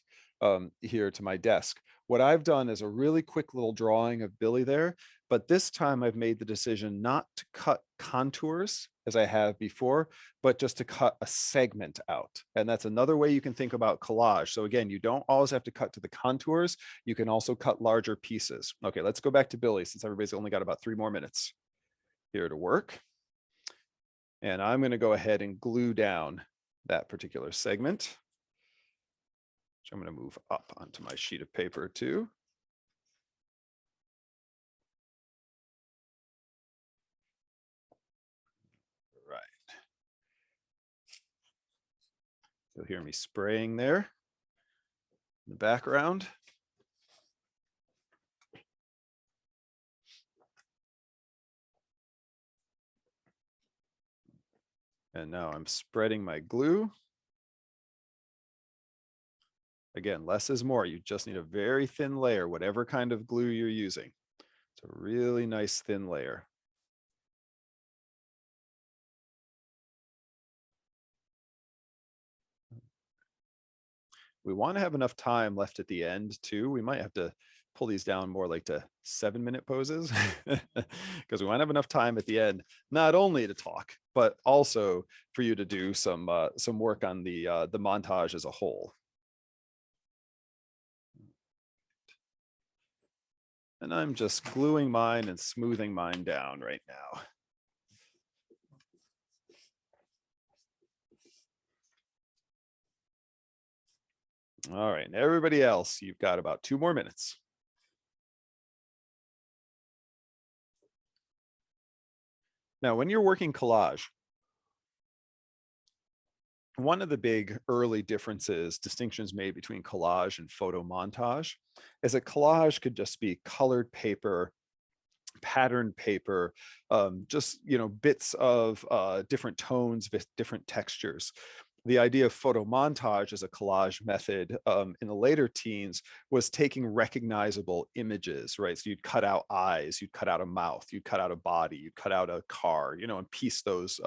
here to my desk. What I've done is a really quick little drawing of Billy there, but this time I've made the decision not to cut contours as I have before, but just to cut a segment out. And that's another way you can think about collage. So again, you don't always have to cut to the contours. You can also cut larger pieces. Okay, let's go back to Billy since everybody's only got about 3 more minutes here to work. And I'm going to go ahead and glue down that particular segment, which I'm going to move up onto my sheet of paper too. Right. You'll hear me spraying there in the background. And now I'm spreading my glue. Again, less is more. You just need a very thin layer, whatever kind of glue you're using. It's a really nice thin layer. We want to have enough time left at the end too. We might have to pull these down more like to 7-minute poses because we want to have enough time at the end, not only to talk, but also for you to do some work on the montage as a whole. And I'm just gluing mine and smoothing mine down right now. All right, and everybody else, you've got about 2 more minutes. Now, when you're working collage, one of the big early distinctions made between collage and photo montage is that collage could just be colored paper, patterned paper, just bits of different tones, different textures. The idea of photo montage as a collage method in the later teens was taking recognizable images, right? So you'd cut out eyes, you'd cut out a mouth, you'd cut out a body, you'd cut out a car, and piece those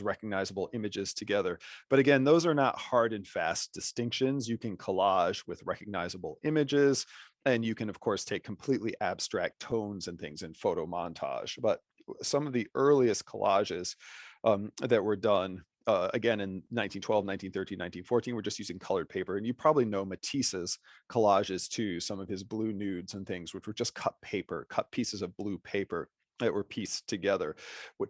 recognizable images together. But again, those are not hard and fast distinctions. You can collage with recognizable images, and you can, of course, take completely abstract tones and things in photo montage. But some of the earliest collages that were done again in 1912, 1913, 1914, we're just using colored paper. And you probably know Matisse's collages too, some of his blue nudes and things, which were just cut pieces of blue paper that were pieced together.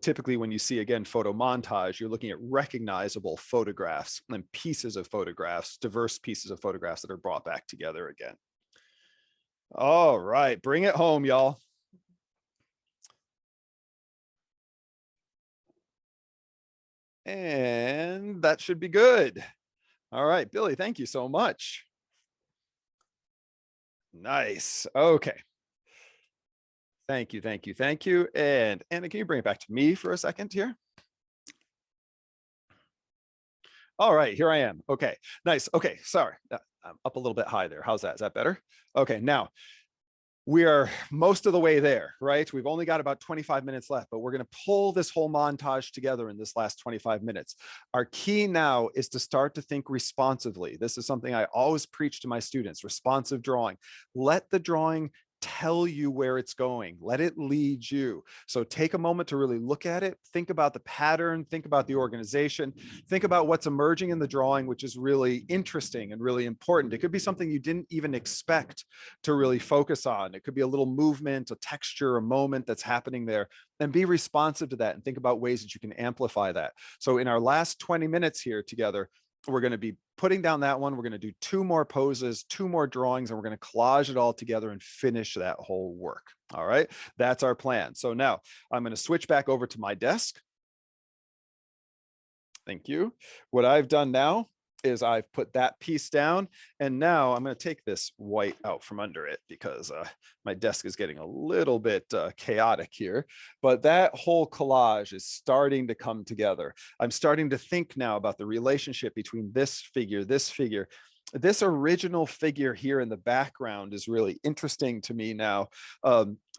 Typically when you see, again, photo montage, you're looking at recognizable photographs and pieces of photographs, diverse pieces of photographs that are brought back together again. All right, bring it home, y'all. And that should be good. All right, Billy, thank you so much. Nice. Okay. Thank you, thank you, thank you. And Anna, can you bring it back to me for a second here? All right, here I am. Okay, nice. Okay, sorry. I'm up a little bit high there. How's that? Is that better? Okay, now we are most of the way there, right? We've only got about 25 minutes left, but we're going to pull this whole montage together in this last 25 minutes. Our key now is to start to think responsively. This is something I always preach to my students: responsive drawing. Let the drawing tell you where it's going. Let it lead you. So take a moment to really look at it. Think about the pattern, think about the organization, think about what's emerging in the drawing, which is really interesting and really important. It could be something you didn't even expect to really focus on. It could be a little movement, a texture, a moment that's happening there, and be responsive to that and think about ways that you can amplify that. So in our last 20 minutes here together, we're going to be putting down that one. We're going to do 2 more poses, 2 more drawings, and we're going to collage it all together and finish that whole work. All right, that's our plan. So now I'm going to switch back over to my desk. Thank you. What I've done now is I've put that piece down, and now I'm going to take this white out from under it because my desk is getting a little bit chaotic here. But that whole collage is starting to come together. I'm starting to think now about the relationship between this figure, this original figure here in the background is really interesting to me now,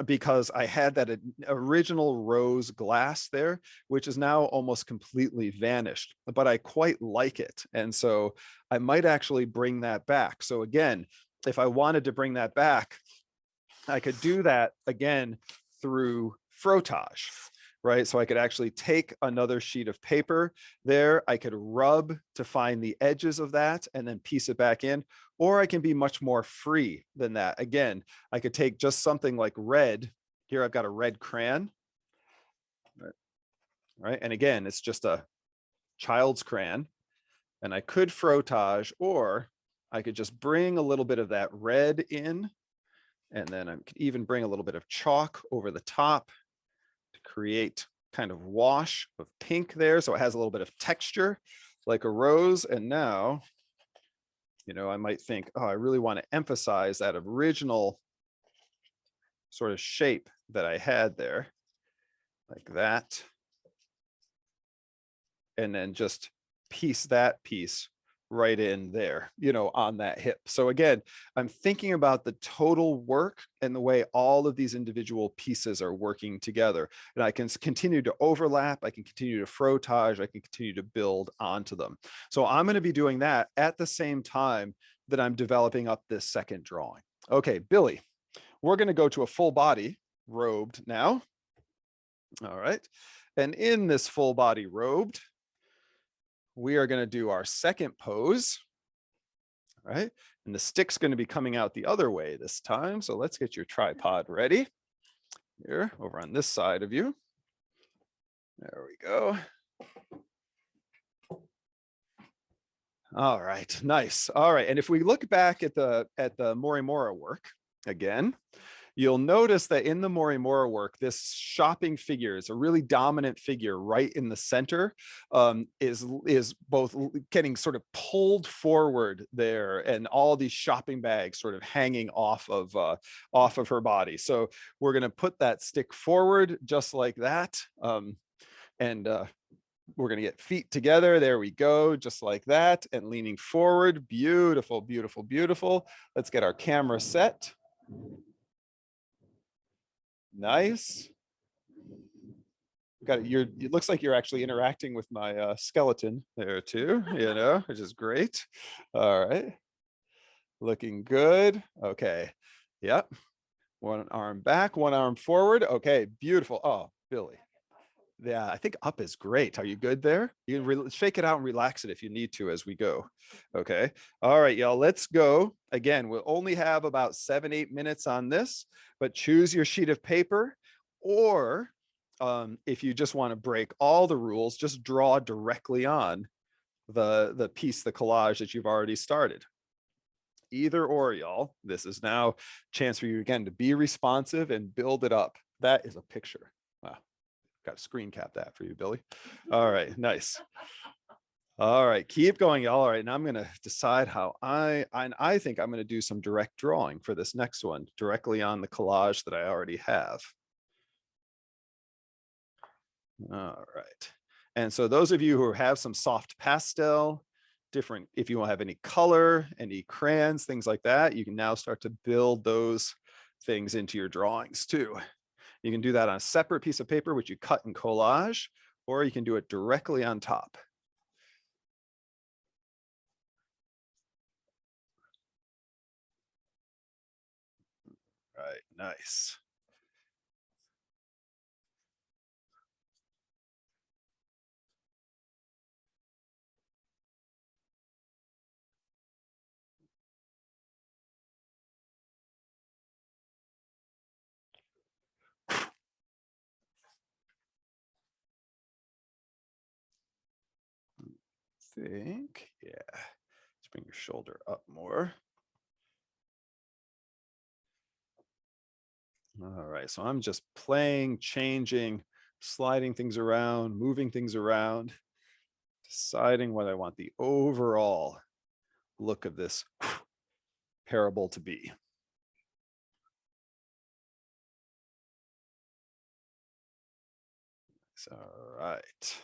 because I had that original rose glass there, which is now almost completely vanished, but I quite like it. And so I might actually bring that back. So again, if I wanted to bring that back, I could do that again through frottage, right? So I could actually take another sheet of paper there. I could rub to find the edges of that and then piece it back in, or I can be much more free than that. Again, I could take just something like red. Here I've got a red crayon, right? And again, it's just a child's crayon, and I could frottage, or I could just bring a little bit of that red in, and then I could even bring a little bit of chalk over the top to create kind of wash of pink there. So it has a little bit of texture like a rose. And now, you know, I might think, oh, I really want to emphasize that original sort of shape that I had there, like that. And then just piece that piece right in there, you know, on that hip. So again, I'm thinking about the total work and the way all of these individual pieces are working together. And I can continue to overlap, I can continue to frottage, I can continue to build onto them. So I'm going to be doing that at the same time that I'm developing up this second drawing. Okay, Billy, we're going to go to a full body robed now. All right. And in this full body robed, we are going to do our second pose, right? And the stick's going to be coming out the other way this time. So let's get your tripod ready here over on this side of you. There we go. All right, nice. All right, and if we look back at the Morimura work again, you'll notice that in the Morimura work, this shopping figure is a really dominant figure right in the center, is both getting sort of pulled forward there, and all these shopping bags sort of hanging off of her body. So we're going to put that stick forward just like that, and we're going to get feet together. There we go, just like that, and leaning forward. Beautiful, beautiful, beautiful. Let's get our camera set. Nice. Got it. It looks like you're actually interacting with my skeleton there too, you know, which is great. All right. Looking good. Okay. Yep. One arm back, one arm forward. Okay. Beautiful. Oh, Billy. Yeah, I think up is great. Are you good there? You can shake it out and relax it if you need to as we go. Okay. All right, y'all, let's go. Again, we'll only have about 7-8 minutes on this, but choose your sheet of paper, or if you just want to break all the rules, just draw directly on the piece, the collage that you've already started. Either or, y'all. This is now a chance for you again to be responsive and build it up. That is a picture. Wow. Got to screen cap that for you, Billy. All right, nice. All right, keep going, y'all. All right, now I'm going to decide how I think I'm going to do some direct drawing for this next one, directly on the collage that I already have. All right. And so those of you who have some soft pastel, different, if you want to have any color, any crayons, things like that, you can now start to build those things into your drawings too. You can do that on a separate piece of paper, which you cut and collage, or you can do it directly on top. Right, nice. Think, yeah. Let's bring your shoulder up more. All right, so I'm just playing, changing, sliding things around, moving things around to deciding what I want the overall look of this parable to be. All right.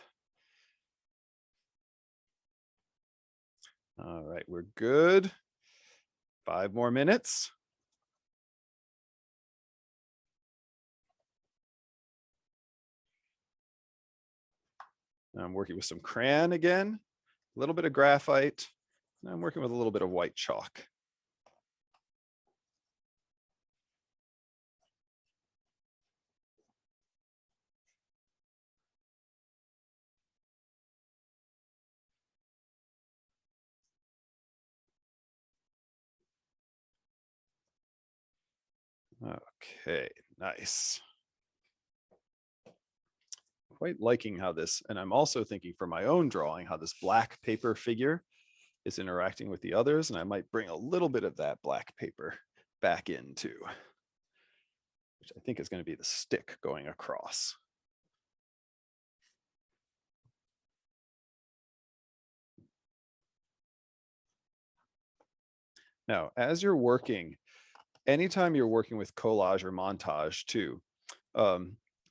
All right, we're good. 5 more minutes. I'm working with some crayon again, a little bit of graphite, and I'm working with a little bit of white chalk. Okay, nice. Quite liking how this, and I'm also thinking for my own drawing, how this black paper figure is interacting with the others, and I might bring a little bit of that black paper back in too, which I think is going to be the stick going across. Now, as you're working, anytime you're working with collage or montage too,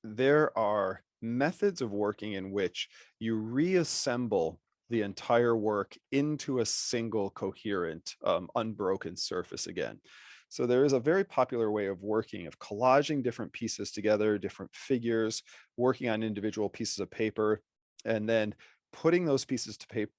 there are methods of working in which you reassemble the entire work into a single coherent, unbroken surface again. So there is a very popular way of working, of collaging different pieces together, different figures, working on individual pieces of paper, and then putting those pieces to paper,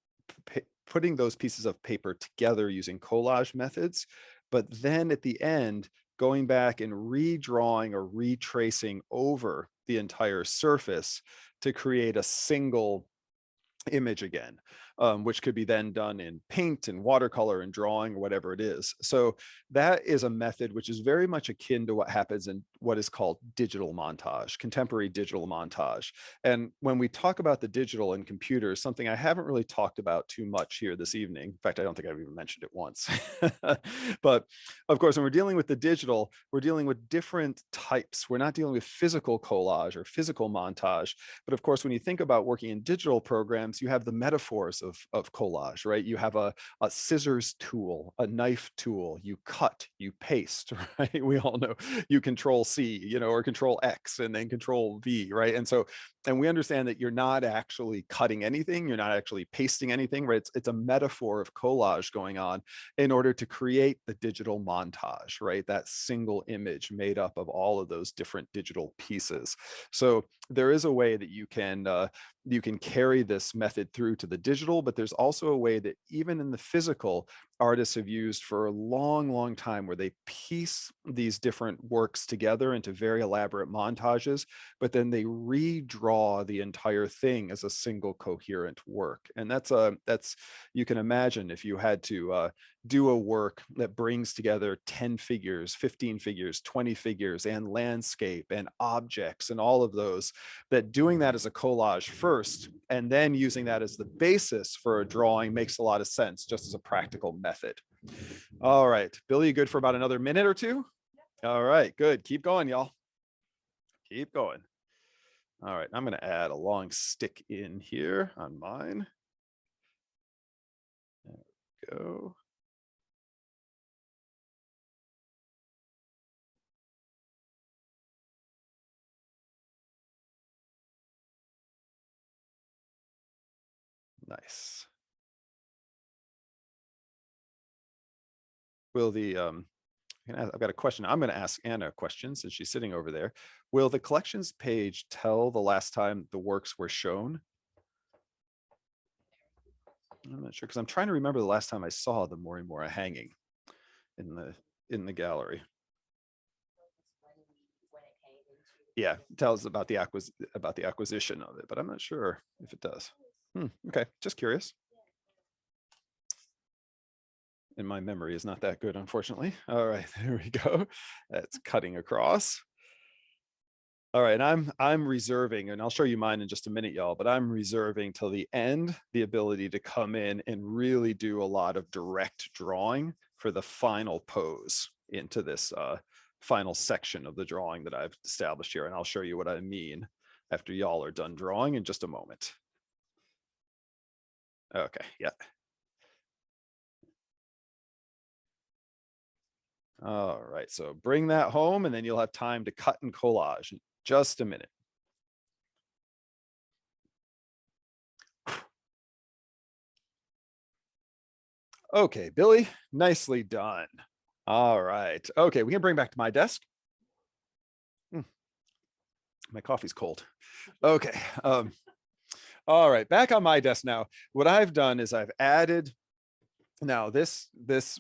putting those pieces of paper together using collage methods, but then at the end, going back and redrawing or retracing over the entire surface to create a single image again, which could be then done in paint and watercolor and drawing or whatever it is. So that is a method which is very much akin to what happens in what is called digital montage, contemporary digital montage. And when we talk about the digital and computers, something I haven't really talked about too much here this evening. In fact, I don't think I've even mentioned it once. But of course, when we're dealing with the digital, we're dealing with different types. We're not dealing with physical collage or physical montage. But of course, when you think about working in digital programs, you have the metaphors of collage, right? You have a scissors tool, a knife tool, you cut, you paste, right? We all know you control C, or control X and then control V, right? And so, and we understand that you're not actually cutting anything, you're not actually pasting anything, right? It's a metaphor of collage going on in order to create the digital montage, right? That single image made up of all of those different digital pieces. So there is a way that you can carry this method through to the digital, but there's also a way that even in the physical, artists have used for a long, long time, where they piece these different works together into very elaborate montages, but then they redraw the entire thing as a single coherent work. And that's you can imagine if you had to do a work that brings together 10 figures, 15 figures, 20 figures, and landscape and objects and all of those, that doing that as a collage first and then using that as the basis for a drawing makes a lot of sense, just as a practical method. All right, Billy, you good for about another minute or two? All right, good. Keep going, y'all. Keep going. All right, I'm going to add a long stick in here on mine. There we go. Nice. Will the I've got a question. I'm going to ask Anna a question since she's sitting over there. Will the collections page tell the last time the works were shown? I'm not sure, because I'm trying to remember the last time I saw the Morimura hanging in the gallery. Yeah, it tells about the acquisition of it, but I'm not sure if it does. Okay, just curious. And my memory is not that good, unfortunately. All right, there we go. That's cutting across. All right, and I'm reserving, and I'll show you mine in just a minute, y'all, but I'm reserving till the end the ability to come in and really do a lot of direct drawing for the final pose into this final section of the drawing that I've established here. And I'll show you what I mean after y'all are done drawing in just a moment. Okay, yeah. All right, so bring that home and then you'll have time to cut and collage in just a minute. Okay, Billy, nicely done. All right. Okay, we can bring back to my desk. My coffee's cold. Okay. All right, back on my desk now. What I've done is I've added now this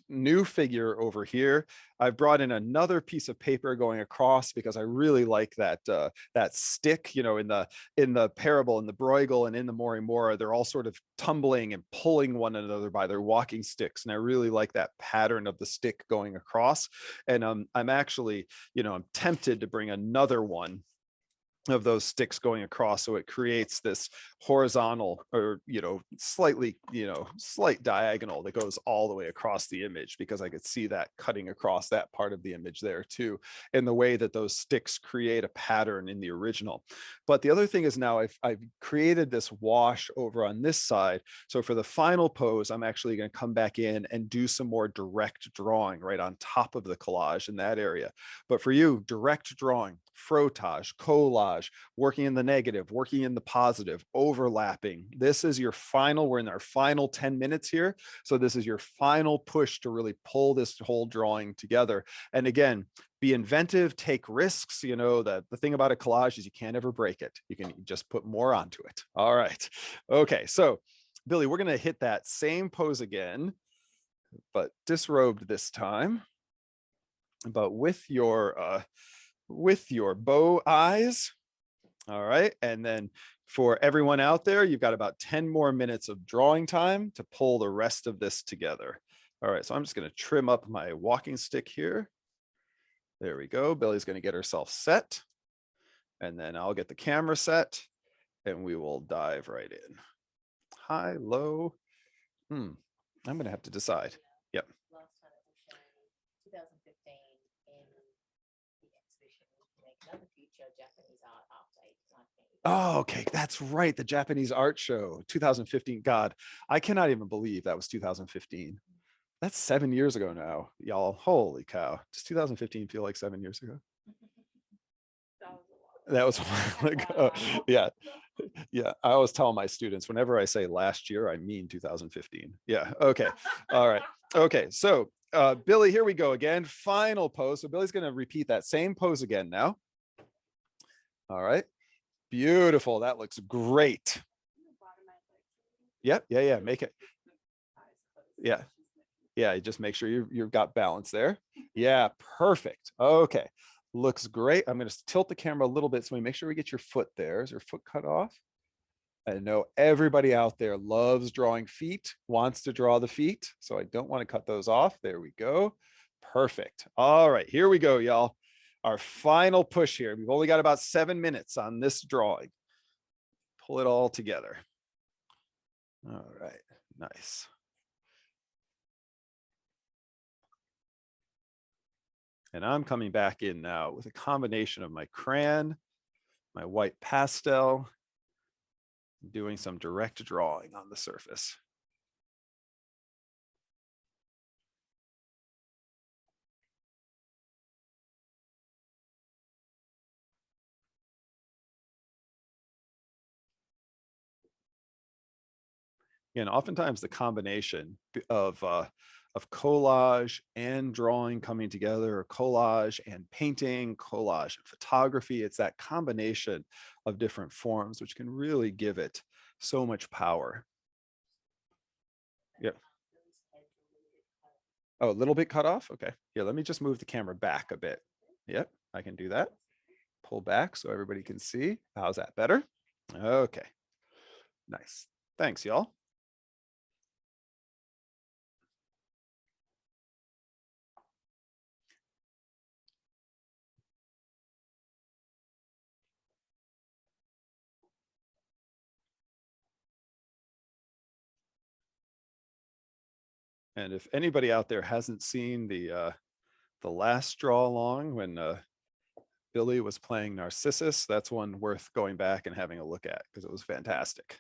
new figure over here. I've brought in another piece of paper going across because I really like that stick, you know, in the parable, in the Bruegel and in the Mori Mora, they're all sort of tumbling and pulling one another by their walking sticks. And I really like that pattern of the stick going across. And I'm actually, you know, I'm tempted to bring another one of those sticks going across, so it creates this horizontal, or you know, slightly, you know, slight diagonal that goes all the way across the image, because I could see that cutting across that part of the image there too, in the way that those sticks create a pattern in the original. But the other thing is, now I've created this wash over on this side, so for the final pose I'm actually going to come back in and do some more direct drawing right on top of the collage in that area. But for you, direct drawing, frottage, collage, working in the negative, working in the positive, overlapping. This is your final, we're in our final 10 minutes here. So this is your final push to really pull this whole drawing together. And again, be inventive, take risks. You know, that the thing about a collage is you can't ever break it. You can just put more onto it. All right. Okay. So Billy, we're going to hit that same pose again, but disrobed this time, but with your bow eyes. All right. And then for everyone out there, you've got about 10 more minutes of drawing time to pull the rest of this together. All right. So I'm just going to trim up my walking stick here. There we go. Billy's going to get herself set. And then I'll get the camera set and we will dive right in. High, low. I'm going to have to decide. Yep. Last time it was shown 2015 in the exhibition Make Another Future Japanese Art After 1980. Oh, okay. That's right. The Japanese art show, 2015. God, I cannot even believe that was 2015. That's 7 years ago now, y'all. Holy cow. Does 2015 feel like 7 years ago? That was a while ago. Yeah. Yeah. I always tell my students, whenever I say last year, I mean 2015. Yeah. Okay. All right. Okay. So Billy, here we go again. Final pose. So Billy's going to repeat that same pose again now. All right. Beautiful. That looks great. Yep. Yeah. Yeah. Make it. Yeah. Yeah. Just make sure you've got balance there. Yeah. Perfect. Okay. Looks great. I'm going to tilt the camera a little bit so we make sure we get your foot there. Is your foot cut off? I know everybody out there loves drawing feet, wants to draw the feet. So I don't want to cut those off. There we go. Perfect. All right. Here we go, y'all. Our final push here. We've only got about 7 minutes on this drawing. Pull it all together. All right, nice. And I'm coming back in now with a combination of my crayon, my white pastel, doing some direct drawing on the surface. And oftentimes the combination of collage and drawing coming together, or collage and painting, collage and photography, it's that combination of different forms which can really give it so much power. Yep. Oh, a little bit cut off. Okay. Yeah, let me just move the camera back a bit. Yep, I can do that. Pull back so everybody can see. How's that better? Okay. Nice. Thanks, y'all. And if anybody out there hasn't seen the last draw along when Billy was playing Narcissus, that's one worth going back and having a look at because it was fantastic.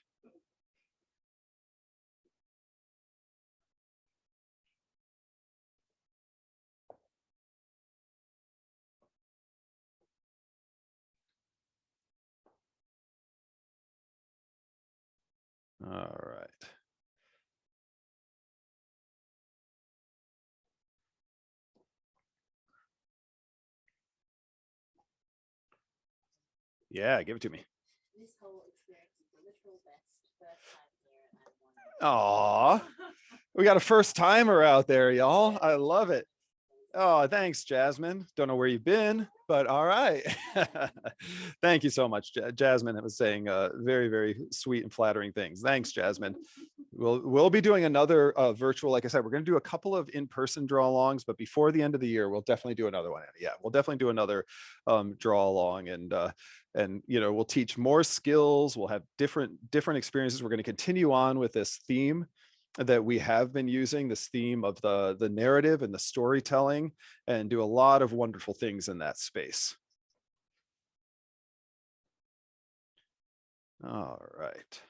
All right. Yeah, give it to me. This whole experience is the literal best first time here, and I Aw, want we got a first timer out there, y'all. I love it. Oh, thanks, Jasmine. Don't know where you've been, but all right. Thank you so much, Jasmine. Was saying very, very sweet and flattering things. Thanks, Jasmine. We'll be doing another virtual. Like I said, we're going to do a couple of in-person draw alongs, but before the end of the year, we'll definitely do another one. Yeah, we'll definitely do another draw along, and you know, we'll teach more skills. We'll have different experiences. We're going to continue on with this theme that we have been using, this theme of the narrative and the storytelling, and do a lot of wonderful things in that space. All right.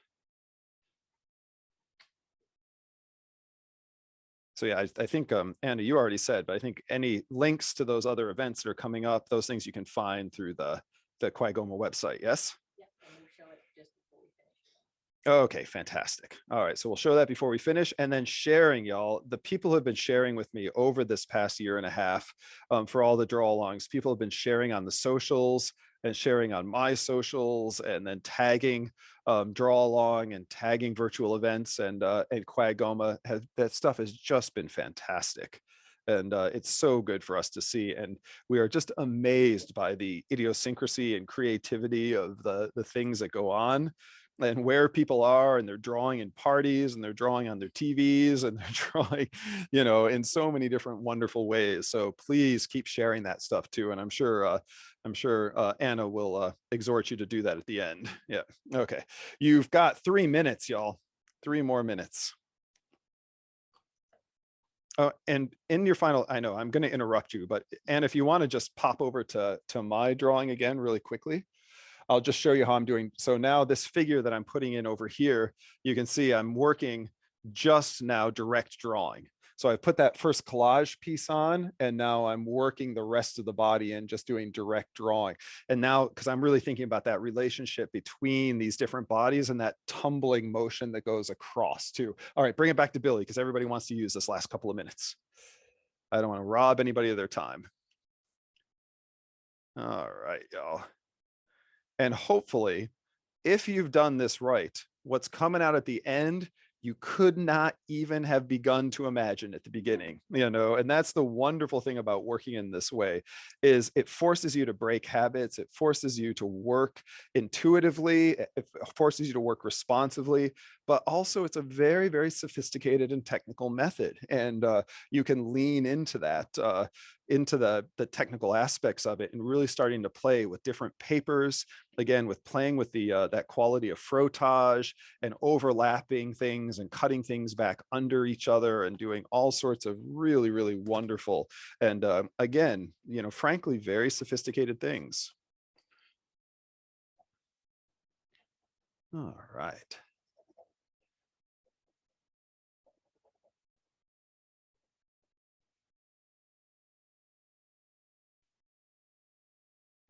So yeah, I think Anna, you already said, but I think any links to those other events that are coming up, those things you can find through the QAGOMA website. Yes. Yeah, and we'll show it just before we finish. Okay, fantastic. All right, so we'll show that before we finish, and then sharing, y'all. The people who have been sharing with me over this past year and a half for all the draw alongs, people have been sharing on the socials and sharing on my socials, and then tagging draw along and tagging virtual events, and QAGOMA. That stuff has just been fantastic. And it's so good for us to see. And we are just amazed by the idiosyncrasy and creativity of the things that go on, and where people are, and they're drawing in parties, and they're drawing on their TVs, and they're drawing, you know, in so many different wonderful ways. So please keep sharing that stuff too. And I'm sure Anna will exhort you to do that at the end. Yeah. Okay. You've got 3 minutes, y'all. 3 more minutes. Oh, and in your final, I know I'm going to interrupt you, but Anna, if you want to just pop over to my drawing again really quickly. I'll just show you how I'm doing. So now this figure that I'm putting in over here, you can see I'm working just now direct drawing. So I put that first collage piece on, and now I'm working the rest of the body in, just doing direct drawing. And now, because I'm really thinking about that relationship between these different bodies and that tumbling motion that goes across too. All right, bring it back to Billy, because everybody wants to use this last couple of minutes. I don't want to rob anybody of their time. All right, y'all. And hopefully, if you've done this right, what's coming out at the end, you could not even have begun to imagine at the beginning, you know. And that's the wonderful thing about working in this way, is it forces you to break habits. It forces you to work intuitively. It forces you to work responsively, but also it's a very, very sophisticated and technical method. And you can lean into that, into the technical aspects of it, and really starting to play with different papers, again, with playing with the that quality of frottage and overlapping things and cutting things back under each other, and doing all sorts of really, really wonderful and again, you know, frankly, very sophisticated things. All right.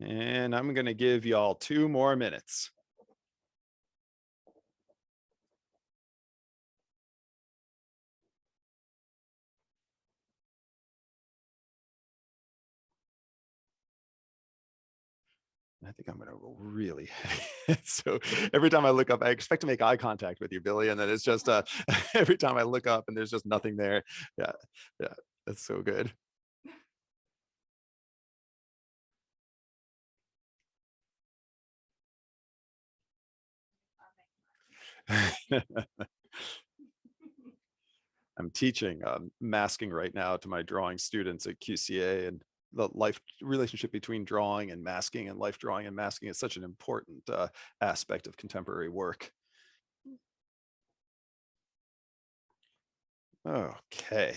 And I'm going to give y'all 2 more minutes. I think I'm going to go really heavy. So every time I look up, I expect to make eye contact with you, Billy. And then it's just every time I look up and there's just nothing there. Yeah. Yeah. That's so good. I'm teaching masking right now to my drawing students at QCA, and the life relationship between drawing and masking, and life drawing and masking is such an important aspect of contemporary work. Okay.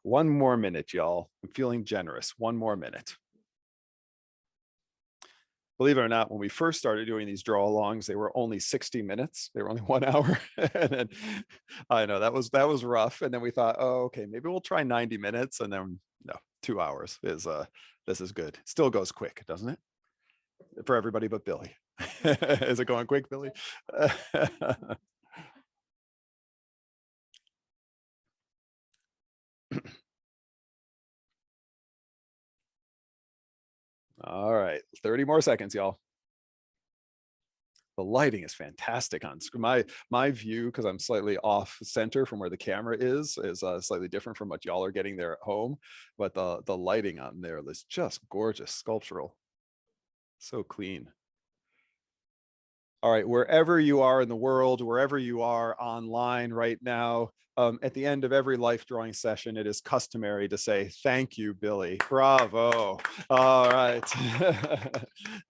1 more minute, y'all. I'm feeling generous. 1 more minute. Believe it or not, when we first started doing these draw alongs, they were only 60 minutes. They were only 1 hour. And then I know that was rough. And then we thought, oh, okay, maybe we'll try 90 minutes. And then no, 2 hours is this is good. Still goes quick, doesn't it? For everybody but Billy. Is it going quick, Billy? All right, 30 more seconds, y'all. The lighting is fantastic on screen. My view, because I'm slightly off center from where the camera is slightly different from what y'all are getting there at home. But the lighting on there is just gorgeous, sculptural, so clean. All right, wherever you are in the world, wherever you are online right now, at the end of every life drawing session, it is customary to say, thank you, Billy. Bravo. All right.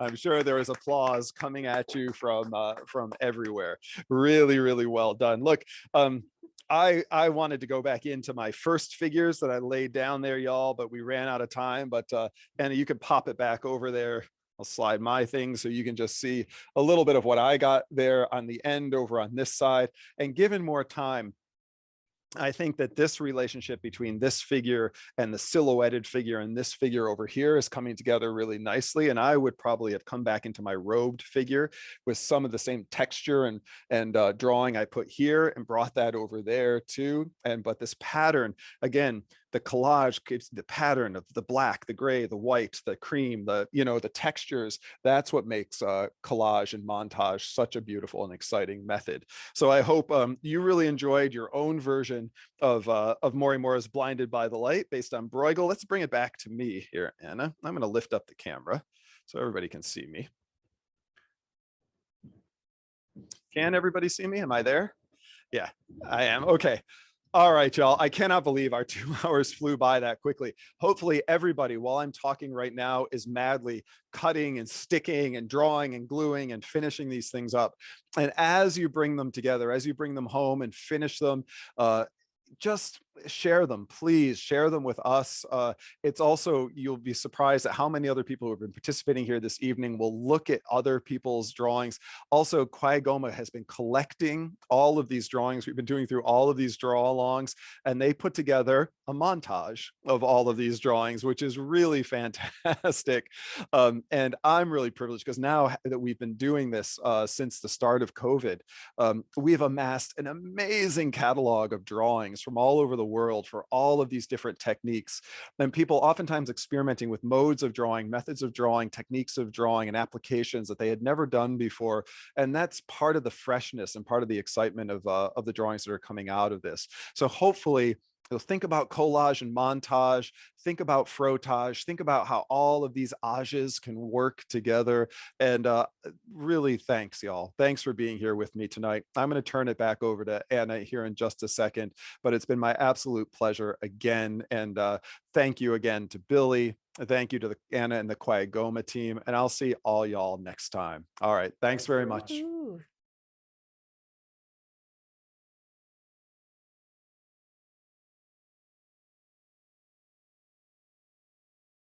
I'm sure there is applause coming at you from everywhere. Really, really well done. Look, I wanted to go back into my first figures that I laid down there, y'all, but we ran out of time. But Anna, you can pop it back over there. I'll slide my thing so you can just see a little bit of what I got there on the end over on this side. And given more time, I think that this relationship between this figure and the silhouetted figure and this figure over here is coming together really nicely. And I would probably have come back into my robed figure with some of the same texture and drawing I put here and brought that over there too. But this pattern, again, the collage gives the pattern of the black, the gray, the white, the cream, the textures. That's what makes collage and montage such a beautiful and exciting method. So I hope you really enjoyed your own version of Morimora's Blinded by the Light based on Bruegel. Let's bring it back to me here, Anna. I'm going to lift up the camera so everybody can see me. Can everybody see me? Am I there? Yeah, I am. Okay. All right, y'all. I cannot believe our 2 hours flew by that quickly. Hopefully everybody, while I'm talking right now, is madly cutting and sticking and drawing and gluing and finishing these things up. And as you bring them together, as you bring them home and finish them, just share them, please share them with us. It's also, you'll be surprised at how many other people who have been participating here this evening will look at other people's drawings. Also, QAGOMA has been collecting all of these drawings. We've been doing through all of these draw alongs, and they put together a montage of all of these drawings, which is really fantastic. And I'm really privileged because now that we've been doing this since the start of COVID, we've amassed an amazing catalog of drawings from all over the world for all of these different techniques, and people oftentimes experimenting with modes of drawing, methods of drawing, techniques of drawing, and applications that they had never done before. And that's part of the freshness and part of the excitement of the drawings that are coming out of this. So hopefully you'll think about collage and montage, think about frottage, think about how all of these ages can work together. And really, thanks, y'all. Thanks for being here with me tonight. I'm going to turn it back over to Anna here in just a second, but it's been my absolute pleasure again. And thank you again to Billy. Thank you to Anna and the QAGOMA team. And I'll see all y'all next time. All right. Thanks very much.